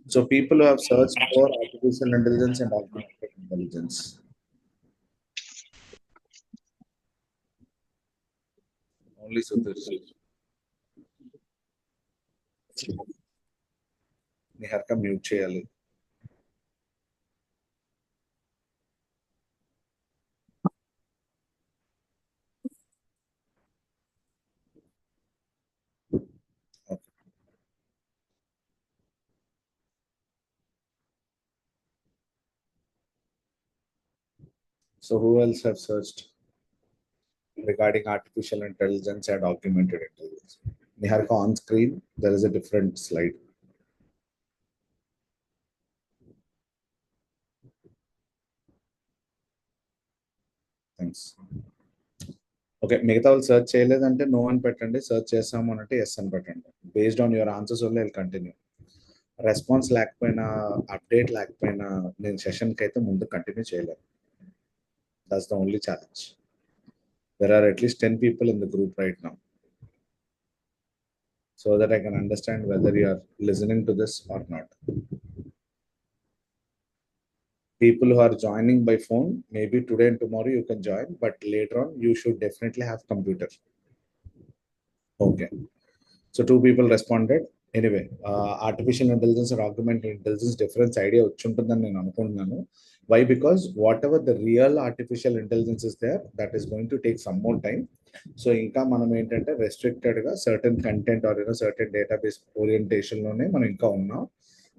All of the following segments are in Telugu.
So people who have searched for artificial intelligence and augmented intelligence. Only Sudirji. Niharka mute చేయాలి. So who else have searched regarding artificial intelligence and augmented intelligence? Niharka, on screen, there is a different slide. Thanks. Okay, మిగతా వాళ్ళు సెర్చ్ చేయలేదంటే నో అని పెట్టండి, సెర్చ్ చేస్తాము అంటే ఎస్ అని పెట్టండి. బేస్డ్ ఆన్ యువర్ ఆన్సర్స్ వల్ల విల్ కంటిన్యూ. రెస్పాన్స్ లేకపోయినా, అప్డేట్ లేకపోయినా నేను సెషన్కి అయితే ముందు కంటిన్యూ చేయలేను. That's the only challenge. There are at least 10 people in the group right now, so that I can understand whether you are listening to this or not. People who are joining by phone, maybe today and tomorrow you can join, but later on you should definitely have computer. Okay, so 2 people responded. Anyway, artificial intelligence or augmented intelligence difference idea వచ్చుంటుందని నేను అనుకుంటున్నాను. Why? Because whatever the real artificial intelligence is there, that is going to take some more time. So ఇంకా మనం ఏంటంటే రెస్ట్రిక్టెడ్ గా certain content or certain database orientation లోనే మనం ఇంకా ఉన్నాం.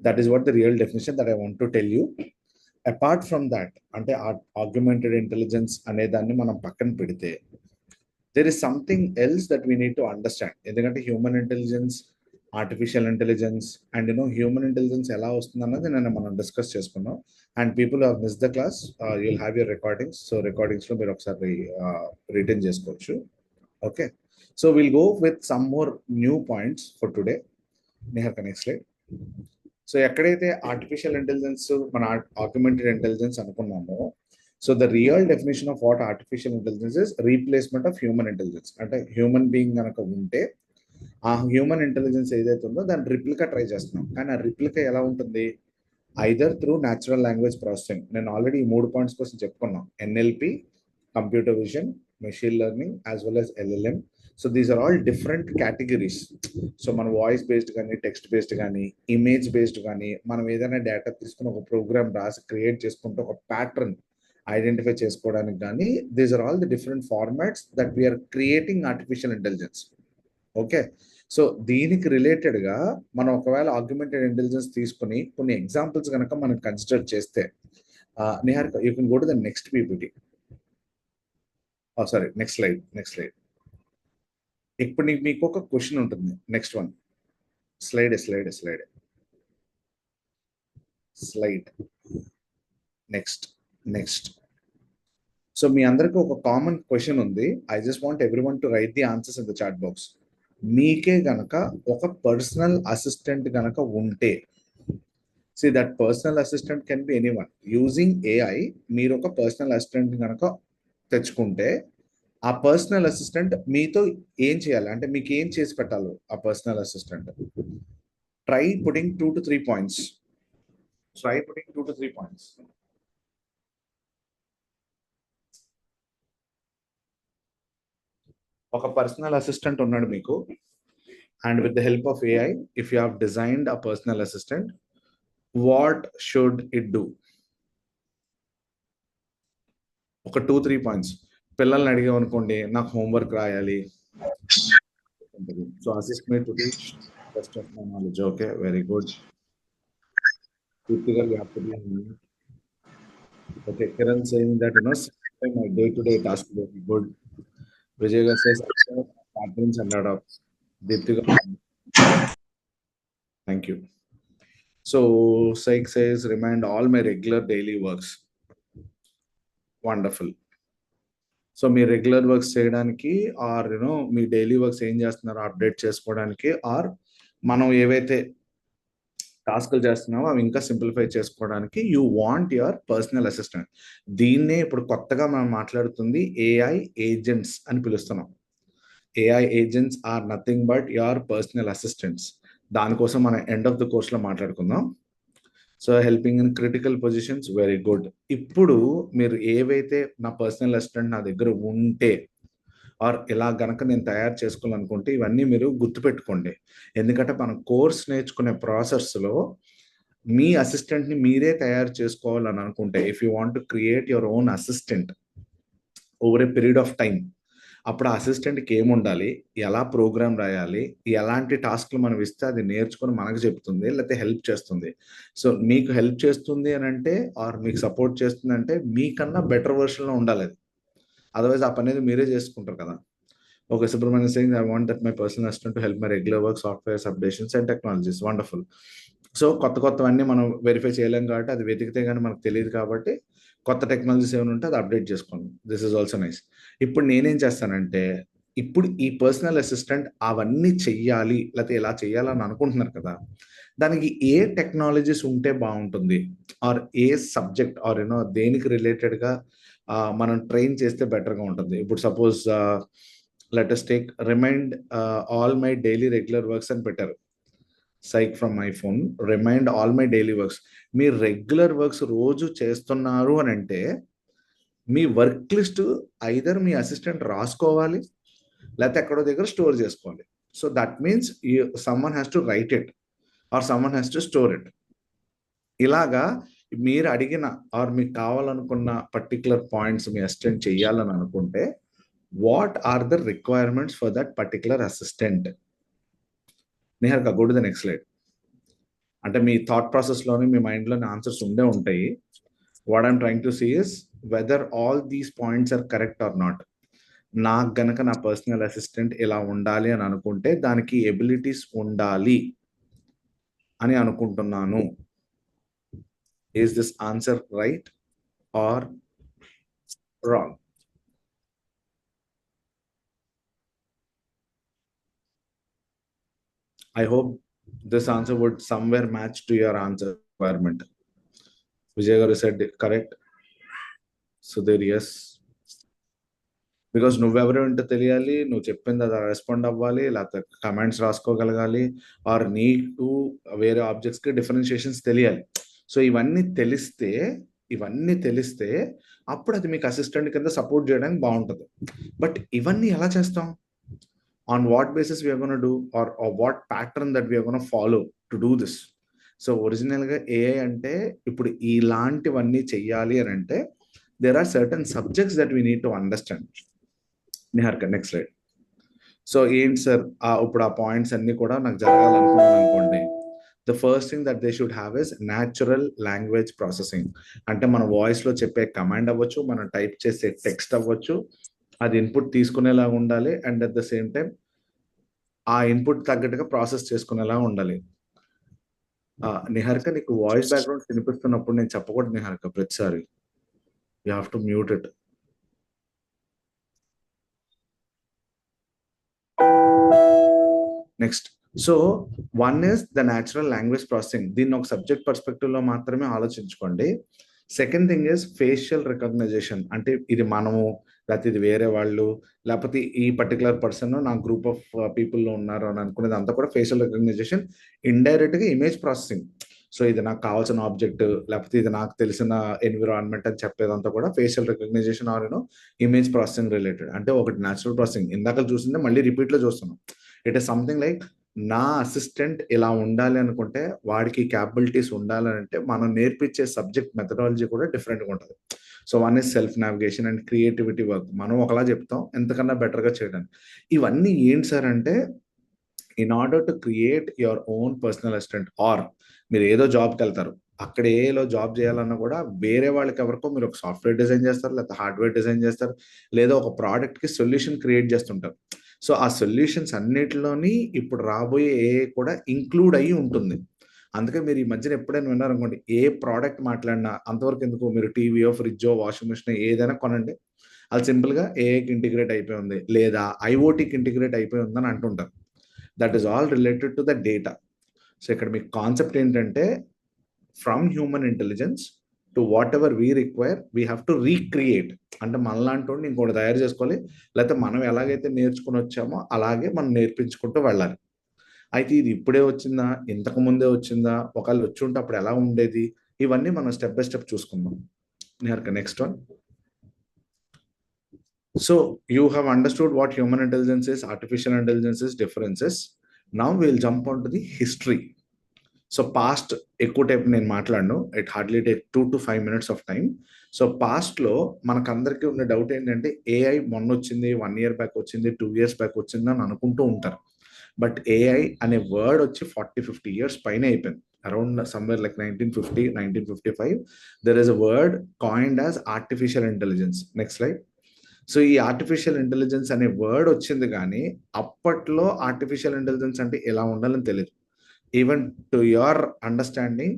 That is what the real definition that I want to tell you. Apart from that, అంటే ఆగ్మెంటెడ్ ఇంటెలిజెన్స్ అనే దాన్ని మనం పక్కన పెడితే there is something else that we need to understand. ఎందుకంటే human intelligence, artificial intelligence and human intelligence ఎలా వస్తుంది అన్నది నేను మనం డిస్కస్ చేసుకున్నాం. And people have miss the class, you'll have your recordings. So recordings లో మీరు ఒకసారి రిటర్న్ చేసుకోవచ్చు. Okay, so will go with some more new points for today. Nihar, next slide. So ఎక్కడైతే ఆర్టిఫిషియల్ ఇంటెలిజెన్స్, మన ఆగ్మెంటెడ్ ఇంటెలిజెన్స్ అనుకున్నామో, so the real definition of what artificial intelligence is replacement of human intelligence. అంటే హ్యూమన్ బీయింగ్ కనుక ఉంటే ఆ హ్యూమన్ ఇంటెలిజెన్స్ ఏదైతే ఉందో దాన్ని రిప్లికా ట్రై చేస్తున్నాం. కానీ ఆ రిప్లికా ఎలా ఉంటుంది? Either through natural language processing. నేను ఆల్రెడీ ఈ 3 పాయింట్స్ కోసం చెప్పుకున్నాం. NLP, computer vision, machine learning, as well as LLM. So these are all different categories. So మన వాయిస్ బేస్డ్ కానీ, టెక్స్ట్ బేస్డ్ కానీ, ఇమేజ్ బేస్డ్ కానీ, మనం ఏదైనా డేటా తీసుకుని ఒక ప్రోగ్రామ్ రాసి క్రియేట్ చేసుకుంటే ఒక ప్యాటర్న్ ఐడెంటిఫై చేసుకోవడానికి కానీ, these are all the different formats that we're creating artificial intelligence. Okay, so దీనికి రిలేటెడ్ గా మనం ఒకవేళ ఆగ్మెంటెడ్ ఇంటెలిజెన్స్ తీసుకుని కొన్ని ఎగ్జాంపుల్స్ కనుక మనం కన్సిడర్ చేస్తే, Nihar you can go to the next PPT. Sorry, next slide. ఇప్పుడు మీకు ఒక క్వశ్చన్ ఉంటుంది. Next one, slide. Next. So మీ అందరికి ఒక కామన్ క్వశ్చన్ ఉంది. I just want everyone to write the answers in the chat box. మీకే గనక ఒక పర్సనల్ అసిస్టెంట్ గనక ఉంటే, see that personal assistant can be anyone. Using AI మీరు ఒక పర్సనల్ అసిస్టెంట్ గనక తెచ్చుకుంటే, ఆ పర్సనల్ అసిస్టెంట్ మీతో ఏం చేయాలి అంటే మీకు ఏం చేసి పెట్టాలి ఆ personal assistant? Try putting 2 to 3 points. ఒక పర్సనల్ అసిస్టెంట్ ఉన్నాడు మీకు, and with the help of AI, if you have designed a personal assistant, what should it do? ఒక 2-3 పాయింట్స్. పిల్లల్ని అడిగామనుకోండి, నాకు హోంవర్క్ రాయాలి. So assist me to teach best of my knowledge. Okay, very good. Typically, you have to be on mute. Okay, Kiran saying that my day-to-day task will be good. Vijay says patterns and adapts. Deeptika, thank you. So Saik says remind all my regular daily works. Wonderful. So మీ రెగ్యులర్ వర్క్స్ చేయడానికి ఆర్ మీ డైలీ వర్క్స్ ఏం చేస్తున్నారో అప్డేట్ చేసుకోవడానికి, ఆర్ మనం ఏవైతే టాస్క్లు చేస్తున్నామో అవి ఇంకా సింప్లిఫై చేసుకోవడానికి you want your personal assistant. దీన్నే ఇప్పుడు కొత్తగా మనం మాట్లాడుతుంది ఏఐ ఏజెంట్స్ అని పిలుస్తున్నాం. AI agents are nothing but your personal assistants. దానికోసం మనం ఎండ్ ఆఫ్ ద కోర్స్లో మాట్లాడుకుందాం. So helping in critical positions, very good. ఇప్పుడు మీరు ఏవైతే నా పర్సనల్ అసిస్టెంట్ నా దగ్గర ఉంటే ఆర్ ఇలా గనక నేను తయారు చేసుకోవాలనుకుంటే ఇవన్నీ మీరు గుర్తుపెట్టుకోండి. ఎందుకంటే మనం కోర్స్ నేర్చుకునే ప్రాసెస్లో మీ అసిస్టెంట్ని మీరే తయారు చేసుకోవాలని అనుకుంటే, if you want to create your own assistant over a period of time, అప్పుడు ఆ అసిస్టెంట్కి ఏముండాలి, ఎలా ప్రోగ్రామ్ రాయాలి, ఎలాంటి టాస్క్లు మనం ఇస్తే అది నేర్చుకొని మనకు చెప్తుంది, లేకపోతే హెల్ప్ చేస్తుంది. సో మీకు హెల్ప్ చేస్తుంది అని అంటే ఆర్ మీకు సపోర్ట్ చేస్తుంది అంటే మీకన్నా బెటర్ వర్షన్లో ఉండాలి అది. అదర్వైజ్ ఆ పని అనేది మీరే చేసుకుంటారు కదా. Okay, Subrahmanyam Singh, I want that my personal assistant to help my regular work, softwares updations and technologies. Wonderful. So కొత్తవన్నీ మనం వెరిఫై చేయలేం కాబట్టి, అది వెతికితే కానీ మనకు తెలియదు కాబట్టి, కొత్త టెక్నాలజీస్ ఏమైనా ఉంటే అది అప్డేట్ చేసుకోండి. This is also nice. ఇప్పుడు నేనేం చేస్తానంటే, ఇప్పుడు ఈ పర్సనల్ అసిస్టెంట్ అవన్నీ చెయ్యాలి, లేకపోతే ఇలా చేయాలని అనుకుంటున్నారు కదా, దానికి ఏ టెక్నాలజీస్ ఉంటే బాగుంటుంది, ఆర్ ఏ సబ్జెక్ట్ ఆర్ యూనో దేనికి రిలేటెడ్గా మనం ట్రైన్ చేస్తే బెటర్గా ఉంటుంది. ఇప్పుడు suppose let us take remind all my daily regular works అని పెట్టారు. Sync from my phone, remind all my daily works. మీ రెగ్యులర్ వర్క్స్ రోజు చేస్తున్నారు అని అంటే మీ వర్క్ లిస్ట్ ఐదర్ మీ అసిస్టెంట్ రాసుకోవాలి, లేకపోతే ఎక్కడో దగ్గర స్టోర్ చేసుకోవాలి. So that means someone has to write it or someone has to store it. ఇలాగా మీరు అడిగిన ఆర్ మీకు కావాలనుకున్న పర్టికులర్ పాయింట్స్ మీ అసిస్టెంట్ చెయ్యాలని అనుకుంటే, what are the requirements for that particular assistant? Niharika, go to the next slide. అంటే మీ థాట్ ప్రాసెస్లోని మీ మైండ్లోని ఆన్సర్స్ ఉండే ఉంటాయి. What I'm trying to see is whether all these points are correct or not. నాకు గనక నా పర్సనల్ అసిస్టెంట్ ఇలా ఉండాలి అని అనుకుంటే దానికి ఎబిలిటీస్ ఉండాలి అని అనుకుంటున్నాను. Is this answer right are wrong? I hope this answer would somewhere match to your answer requirement. Vijay garu said correct. Sudhir, yes. Because నువ్వెవరు అంటే తెలియాలి, నువ్వు చెప్పింది అది రెస్పాండ్ అవ్వాలి, లేకపోతే కమెంట్స్ రాసుకోగలగాలి, ఆర్ నీకు వేరే ఆబ్జెక్ట్స్కి డిఫరెన్షియేషన్స్ తెలియాలి. సో ఇవన్నీ తెలిస్తే అప్పుడు అది మీకు అసిస్టెంట్ కింద సపోర్ట్ చేయడానికి బాగుంటుంది. బట్ ఇవన్నీ ఎలా చేస్తాం? On what basis we're gonna do or what pattern that we're gonna follow to do this? So ఒరిజినల్గా ఏఐ అంటే ఇప్పుడు ఇలాంటివన్నీ చెయ్యాలి అని అంటే there are certain subjects that we need to understand. Niharika, next slide. So ఏంటి సార్, ఇప్పుడు ఆ పాయింట్స్ అన్ని కూడా నాకు జరగాలనుకున్నాను అనుకోండి, the first thing that they should have is natural language processing. అంటే మన వాయిస్లో చెప్పే కమాండ్ అవ్వచ్చు, మనం టైప్ చేసే టెక్స్ట్ అవ్వచ్చు, అది ఇన్పుట్ తీసుకునేలాగా ఉండాలి, and at the same time ఆ ఇన్పుట్ తగ్గట్టుగా ప్రాసెస్ చేసుకునేలా ఉండాలి. నిహారిక, నీకు వాయిస్ బ్యాక్గ్రౌండ్ వినిపిస్తున్నప్పుడు నేను చెప్పకూడదు నిహారిక, ప్రతిసారి you have to mute it. Next, so one is the natural language processing. దీన్ని ఒక సబ్జెక్ట్ పర్స్పెక్టివ్లో మాత్రమే ఆలోచించుకోండి. Second thing is facial recognition. అంటే ఇది మనము, లేకపోతే ఇది వేరే వాళ్ళు, లేకపోతే ఈ పర్టికులర్ పర్సన్ నా గ్రూప్ ఆఫ్ పీపుల్లో ఉన్నారు అని అనుకునేది అంతా కూడా ఫేషియల్ రికగ్నైజేషన్. ఇండైరెక్ట్గా ఇమేజ్ ప్రాసెసింగ్. సో ఇది నాకు కావాల్సిన ఆబ్జెక్ట్, లేకపోతే ఇది నాకు తెలిసిన ఎన్విరాన్మెంట్ అని చెప్పేదంతా కూడా facial recognition or image processing related. అంటే ఒకటి న్యాచురల్ ప్రాసెసింగ్, ఇందాక చూసిందే మళ్ళీ రిపీట్లో చూస్తున్నాం. ఇట్ ఈస్ సంథింగ్ లైక్ నా అసిస్టెంట్ ఇలా ఉండాలి అనుకుంటే, వాడికి క్యాపబిలిటీస్ ఉండాలని అంటే మనం నేర్పించే సబ్జెక్ట్ మెథడాలజీ కూడా డిఫరెంట్గా ఉంటుంది. So one is self navigation and creativity work. మనం ఒకలా చెప్తాం, ఎంతకన్నా బెటర్గా చేయడానికి. ఇవన్నీ ఏంటి సార్ అంటే, in order to create your own personal assistant, or మీరు ఏదో జాబ్కి వెళ్తారు, అక్కడ ఏలో జాబ్ చేయాలన్నా కూడా వేరే వాళ్ళకి ఎవరికో మీరు ఒక సాఫ్ట్వేర్ డిజైన్ చేస్తారు, లేకపోతే హార్డ్వేర్ డిజైన్ చేస్తారు, లేదా ఒక ప్రోడక్ట్కి సొల్యూషన్ క్రియేట్ చేస్తుంటారు. సో ఆ సొల్యూషన్స్ అన్నిటిలోని ఇప్పుడు రాబోయే ఏఐ కూడా ఇంక్లూడ్ అయ్యి ఉంటుంది. అందుకే మీరు ఈ మధ్యన ఎప్పుడైనా విన్నారనుకోండి, ఏ ప్రోడక్ట్ మాట్లాడినా అంతవరకు ఎందుకు, మీరు టీవీయో, ఫ్రిడ్జో, వాషింగ్ మిషన్ ఏదైనా కొనండి, అది సింపుల్గా ఏఐకి ఇంటిగ్రేట్ అయిపోయి ఉంది, లేదా ఐఓటీకి ఇంటిగ్రేట్ అయిపోయి ఉందని అంటుంటారు. That is all related to the data. So ఇక్కడ మీకు కాన్సెప్ట్ ఏంటంటే, from human intelligence to what ever we require we have to recreate. అంటే మనలాంటి వాడిని ఇంకోటి తయారు చేసుకోవాలి, లేకపోతే మనం ఎలాగైతే నేర్చుకుని వచ్చామో అలాగే మనం నేర్పించుకుంటూ వెళ్ళాలి. అయితే ఇది ఇప్పుడే వచ్చిందా, ఇంతకు ముందే వచ్చిందా, ఒకవేళ వచ్చి ఉంటే అప్పుడు ఎలా ఉండేది, ఇవన్నీ మనం స్టెప్ బై స్టెప్ చూసుకుందాం. Niharika, next one. So you have understood what human intelligence is, artificial intelligence is, differences. Now we'll jump onto the history. So past ఎక్కువ టైప్ నేను మాట్లాడను, it hardly take 2 to 5 minutes of time. So పాస్ట్లో మనకందరికీ ఉన్న డౌట్ ఏంటంటే ఏఐ మొన్న వచ్చింది, 1 year బ్యాక్ వచ్చింది, 2 years బ్యాక్ వచ్చింది అని అనుకుంటూ ఉంటారు. బట్ ఏఐ అనే వర్డ్ వచ్చి 40-50 years పైన అయిపోయింది. Around somewhere like 1950, 1955 there is a word coined as artificial intelligence. Next slide. So ఈ ఆర్టిఫిషియల్ ఇంటెలిజెన్స్ అనే వర్డ్ వచ్చింది, కానీ అప్పట్లో ఆర్టిఫిషియల్ ఇంటెలిజెన్స్ అంటే ఎలా ఉండాలని తెలియదు. ఈవెన్ టు యువర్ అండర్స్టాండింగ్,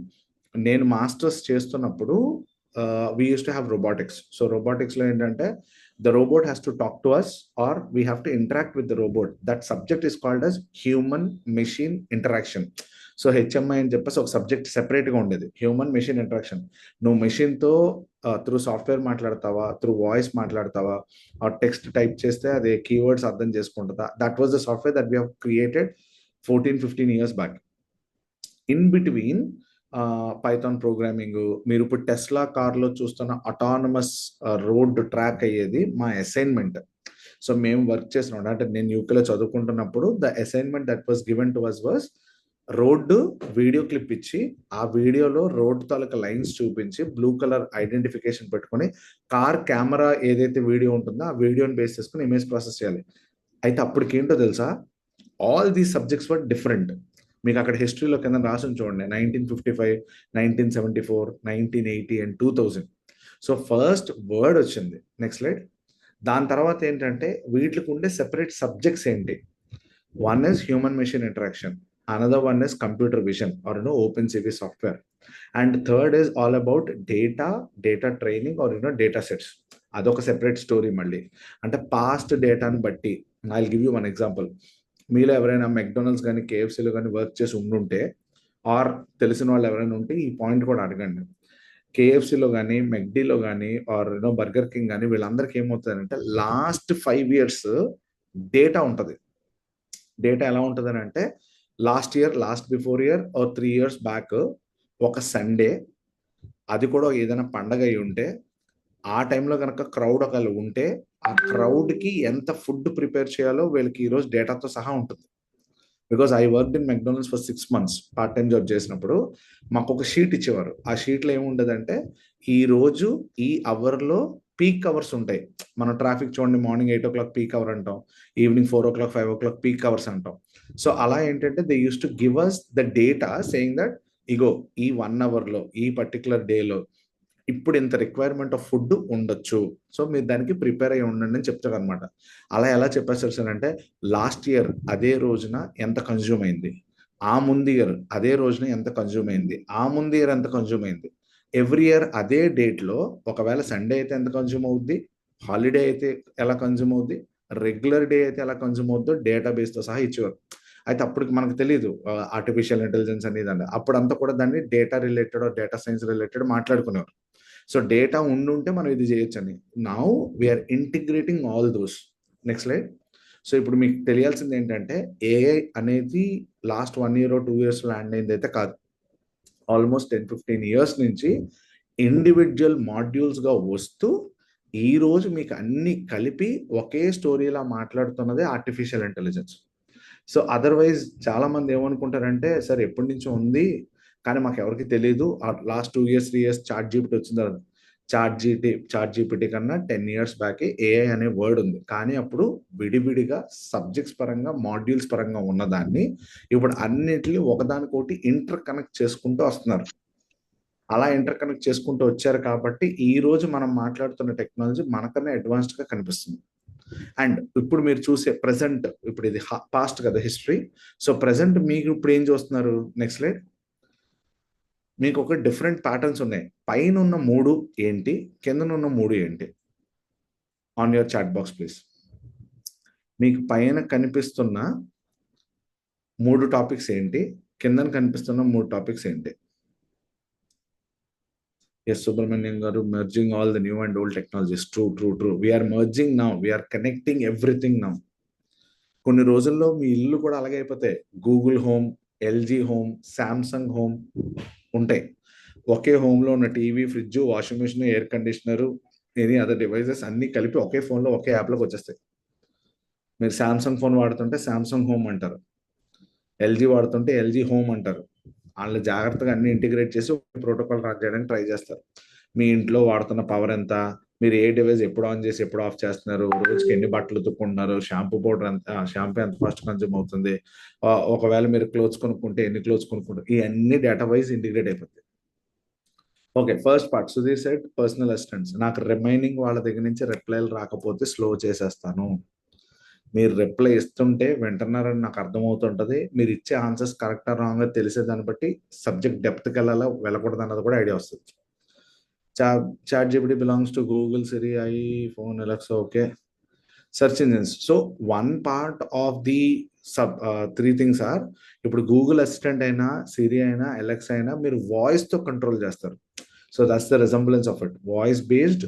నేను మాస్టర్స్ చేస్తున్నప్పుడు we use to have robotics. So రోబోటిక్స్లో ఏంటంటే the robot has to talk to us or we have to interact with the robot. That subject is called as human machine interaction. So HMI అని చెప్పేసి ఒక సబ్జెక్ట్ సెపరేట్గా ఉండేది, హ్యూమన్ మెషిన్ ఇంటరాక్షన్. నువ్వు మెషిన్తో త్రూ సాఫ్ట్వేర్ మాట్లాడతావా, త్రూ వాయిస్ మాట్లాడతావా, ఆ టెక్స్ట్ టైప్ చేస్తే అది కీవర్డ్స్ అర్థం చేసుకుంటుందా. That was the software that we have created 14-15 years back. In between Python programming, మీరు ఇప్పుడు టెస్లా కార్లో చూస్తున్న అటానమస్ రోడ్ ట్రాక్ అయ్యేది మా అసైన్మెంట్. సో మేము వర్క్ చేసినాం, అంటే నేను యూకేలో చదువుకుంటున్నప్పుడు the assignment that was given to us was road video clip ఇచ్చి, ఆ వీడియోలో రోడ్ తాలూకా లైన్స్ చూపించి బ్లూ కలర్ ఐడెంటిఫికేషన్ పెట్టుకొని కార్ కెమెరా ఏదైతే వీడియో ఉంటుందో ఆ వీడియోని బేస్ చేసుకుని ఇమేజ్ ప్రాసెస్ చేయాలి. అయితే అప్పటికేంటో తెలుసా, all these subjects were different. మీకు అక్కడ హిస్టరీలో కింద రాసి చూడండి, 1955, 1974, 1980 అండ్ 2000. సో ఫస్ట్ వర్డ్ వచ్చింది. Next slide. దాని తర్వాత ఏంటంటే వీటికి ఉండే సెపరేట్ సబ్జెక్ట్స్ ఏంటి. One is human machine interaction, another one is computer vision or open CV software, and third is all about data training or data sets. అదొక సెపరేట్ స్టోరీ మళ్ళీ. అంటే పాస్ట్ డేటాని బట్టి I will give you one example. మీలో ఎవరైనా మెక్డొనాల్డ్స్ కానీ కేఎఫ్సీలో కానీ వర్క్ చేసి ఉండుంటే ఆర్ తెలిసిన వాళ్ళు ఎవరైనా ఉంటే ఈ పాయింట్ కూడా అడగండి. కేఎఫ్సీలో కానీ మెక్డీలో కానీ ఆర్ బర్గర్ కింగ్ కానీ వీళ్ళందరికీ ఏమవుతుందంటే లాస్ట్ 5 years డేటా ఉంటుంది. డేటా ఎలా ఉంటుంది అంటే last year, last before year are 3 years back ఒక సండే, అది కూడా ఏదైనా పండగ అయి ఉంటే ఆ టైంలో కనుక క్రౌడ్ ఒకవేళ ఉంటే ఆ క్రౌడ్కి ఎంత ఫుడ్ ప్రిపేర్ చేయాలో వీళ్ళకి ఈరోజు డేటాతో సహా ఉంటుంది. Because I work in McDonald's for 6 months part time job చేసినప్పుడు మాకు ఒక షీట్ ఇచ్చేవారు. ఆ షీట్లో ఏముండదంటే ఈ రోజు ఈ అవర్లో పీక్ అవర్స్ ఉంటాయి. మనం ట్రాఫిక్ చూడండి, మార్నింగ్ 8 o'clock పీక్ అవర్ అంటాం, evening 4 o'clock 5 o'clock peak hours అంటాం. సో అలా ఏంటంటే they use to give us the data saying that ఇగో ఈ 1 hourలో ఈ పర్టికులర్ డేలో ఇప్పుడు ఇంత రిక్వైర్మెంట్ ఆఫ్ ఫుడ్ ఉండొచ్చు, సో మీరు దానికి ప్రిపేర్ అయ్యి ఉండండి అని చెప్తారు అనమాట. అలా ఎలా చెప్పేస్తారు సార్ అంటే లాస్ట్ ఇయర్ అదే రోజున ఎంత కన్జ్యూమ్ అయింది, ఆ ముందు ఇయర్ అదే రోజున ఎంత కన్జ్యూమ్ అయింది, ఆ ముందు ఇయర్ ఎంత కన్జ్యూమ్ అయింది, ఎవ్రీ ఇయర్ అదే డేట్లో ఒకవేళ సండే అయితే ఎంత కన్జ్యూమ్ అవుద్ది, హాలిడే అయితే ఎలా కన్జ్యూమ్ అవుద్ది, రెగ్యులర్ డే అయితే ఎలా కన్జ్యూమ్ అవుద్దో డేటాబేస్తో సహా ఇచ్చేవారు. అయితే అప్పటికి మనకు తెలియదు ఆర్టిఫిషియల్ ఇంటెలిజెన్స్ అనేది అండి. అప్పుడంతా కూడా దాన్ని data related data science related మాట్లాడుకునేవారు. సో డేటా ఉండుంటే మనం ఇది చేయొచ్చని. Now we're integrating all those. Next slide. So ఇప్పుడు మీకు తెలియాల్సింది ఏంటంటే ఏఐ అనేది last 1 year or 2 years land అయింది అయితే కాదు. ఆల్మోస్ట్ 10-15 years నుంచి ఇండివిజువల్ మాడ్యూల్స్గా వస్తూ ఈ రోజు మీకు అన్ని కలిపి ఒకే స్టోరీలా మాట్లాడుతున్నదే ఆర్టిఫిషియల్ ఇంటెలిజెన్స్. సో అదర్వైజ్ చాలా మంది ఏమనుకుంటారంటే సార్ ఎప్పటి నుంచో ఉంది కానీ మాకు ఎవరికి తెలియదు, last 2 years 3 years ChatGPT వచ్చిన తర్వాత. చాట్ జీపీటీ కన్నా 10 years బ్యాక్ ఏఐ అనే వర్డ్ ఉంది, కానీ అప్పుడు విడివిడిగా సబ్జెక్ట్స్ పరంగా మాడ్యూల్స్ పరంగా ఉన్నదాన్ని ఇప్పుడు అన్నిటిని ఒకదానికోటి ఇంటర్ కనెక్ట్ చేసుకుంటూ వస్తున్నారు. అలా ఇంటర్ కనెక్ట్ చేసుకుంటూ వచ్చారు కాబట్టి ఈ రోజు మనం మాట్లాడుతున్న టెక్నాలజీ మనకన్నా అడ్వాన్స్డ్ గా కనిపిస్తుంది. అండ్ ఇప్పుడు మీరు చూసే ప్రెసెంట్, ఇప్పుడు ఇది పాస్ట్ కదా హిస్టరీ. సో ప్రెసెంట్ మీకు ఇప్పుడు ఏం చూస్తున్నారు. Next slide. మీకు ఒక డిఫరెంట్ ప్యాటర్న్స్ ఉన్నాయి. పైన ఉన్న 3 ఏంటి, కింద ఉన్న 3 ఏంటి. On your chat box please. మీకు పైన కనిపిస్తున్న 3 టాపిక్స్ ఏంటి, కింద కనిపిస్తున్న 3 టాపిక్స్ ఏంటి. Yes, Subramanian garu, merging all the new and old technologies. True. We are merging now. We are connecting everything now. కొన్ని రోజుల్లో మీ ఇల్లు కూడా అలాగే అయిపోతాయి. Google home, LG home, Samsung home ఉంటాయి. ఒకే హోమ్లో ఉన్న TV, fridge, washing machine, air conditioner, any other devices అన్ని కలిపి ఒకే ఫోన్లో ఒకే యాప్లోకి వచ్చేస్తాయి. మీరు శాంసంగ్ ఫోన్ వాడుతుంటే శాంసంగ్ హోమ్ అంటారు, ఎల్జీ వాడుతుంటే ఎల్జీ హోమ్ అంటారు. వాళ్ళు జాగ్రత్తగా అన్ని ఇంటిగ్రేట్ చేసి ప్రోటోకాల్ రన్ చేయడానికి ట్రై చేస్తారు. మీ ఇంట్లో వాడుతున్న పవర్ ఎంత, మీరు ఏ డివైస్ ఎప్పుడు ఆన్ చేసి ఎప్పుడు ఆఫ్ చేస్తున్నారు, రోజుకి ఎన్ని బట్టలు ఉతుక్కుంటున్నారు, షాంపూ పౌడర్ ఎంత, షాంపూ ఎంత ఫాస్ట్ కన్జ్యూమ్ అవుతుంది, ఒకవేళ మీరు క్లోత్స్ కొనుక్కుంటే ఎన్ని క్లోత్స్ కొనుక్కుంటారు, ఇవన్నీ డేటా వైజ్ ఇంటిగ్రేట్ అయిపోతుంది. Okay, first part Sudheer said personal assistants. నాకు రిమైనింగ్ వాళ్ళ దగ్గర నుంచి రిప్లైలు రాకపోతే స్లో చేసేస్తాను. మీరు రిప్లై ఇస్తుంటే వింటున్నారని నాకు అర్థమవుతుంటది. మీరు ఇచ్చే ఆన్సర్స్ కరెక్టా రాంగ్ తెలిసే దాన్ని బట్టి సబ్జెక్ట్ డెప్త్కి వెళ్ళకూడదు అన్నది కూడా ఐడియా వస్తుంది. ChatGPT belongs to Google, Siri, iPhone, Alexa. Okay, search engines. So one part of the three things are, ఇప్పుడు గూగుల్ అసిస్టెంట్ అయినా, సిరి అయినా, అలెక్సా అయినా మీరు వాయిస్ తో కంట్రోల్ చేస్తారు. So that's the resemblance of it. Voice based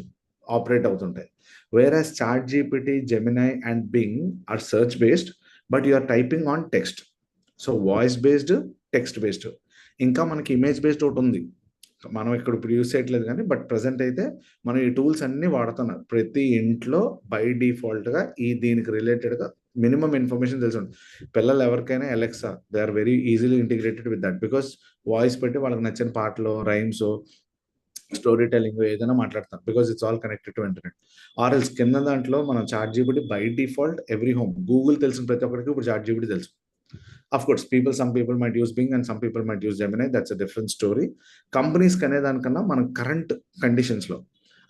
operate అవుతుంటాయి. Whereas chat GPT, Gemini and Bing are search based, but you are typing on text. So voice based, text based. ఇంకా మనకి ఇమేజ్ బేస్డ్ ఒకటి ఉంది, మనం ఇక్కడ ఇప్పుడు యూజ్ చేయట్లేదు కానీ, బట్ ప్రజెంట్ అయితే మనం ఈ టూల్స్ అన్ని వాడుతున్నాం. ప్రతి ఇంట్లో బై డిఫాల్ట్ గా ఈ దీనికి రిలేటెడ్ గా మినిమం ఇన్ఫర్మేషన్ తెలిసి ఉంటుంది. పిల్లలు ఎవరికైనా Alexa, they are very easily integrated with that, because voice పెట్టి వాళ్ళకి నచ్చిన పాటలు, రైమ్స్, స్టోరీ టెలింగ్ ఏదైనా మాట్లాడతాం, because it's all connected to internet. Or else కింద దాంట్లో మనం ChatGPT by default every home, Google తెలిసిన ప్రతి ఒక్కరికి ఇప్పుడు చాట్ జీపీటీ తెలుసు. Of course, some people might use Bing and some people might use Gemini. That's a different story. Companies కనే దానికన్నా మన కరెంట్ కండిషన్స్లో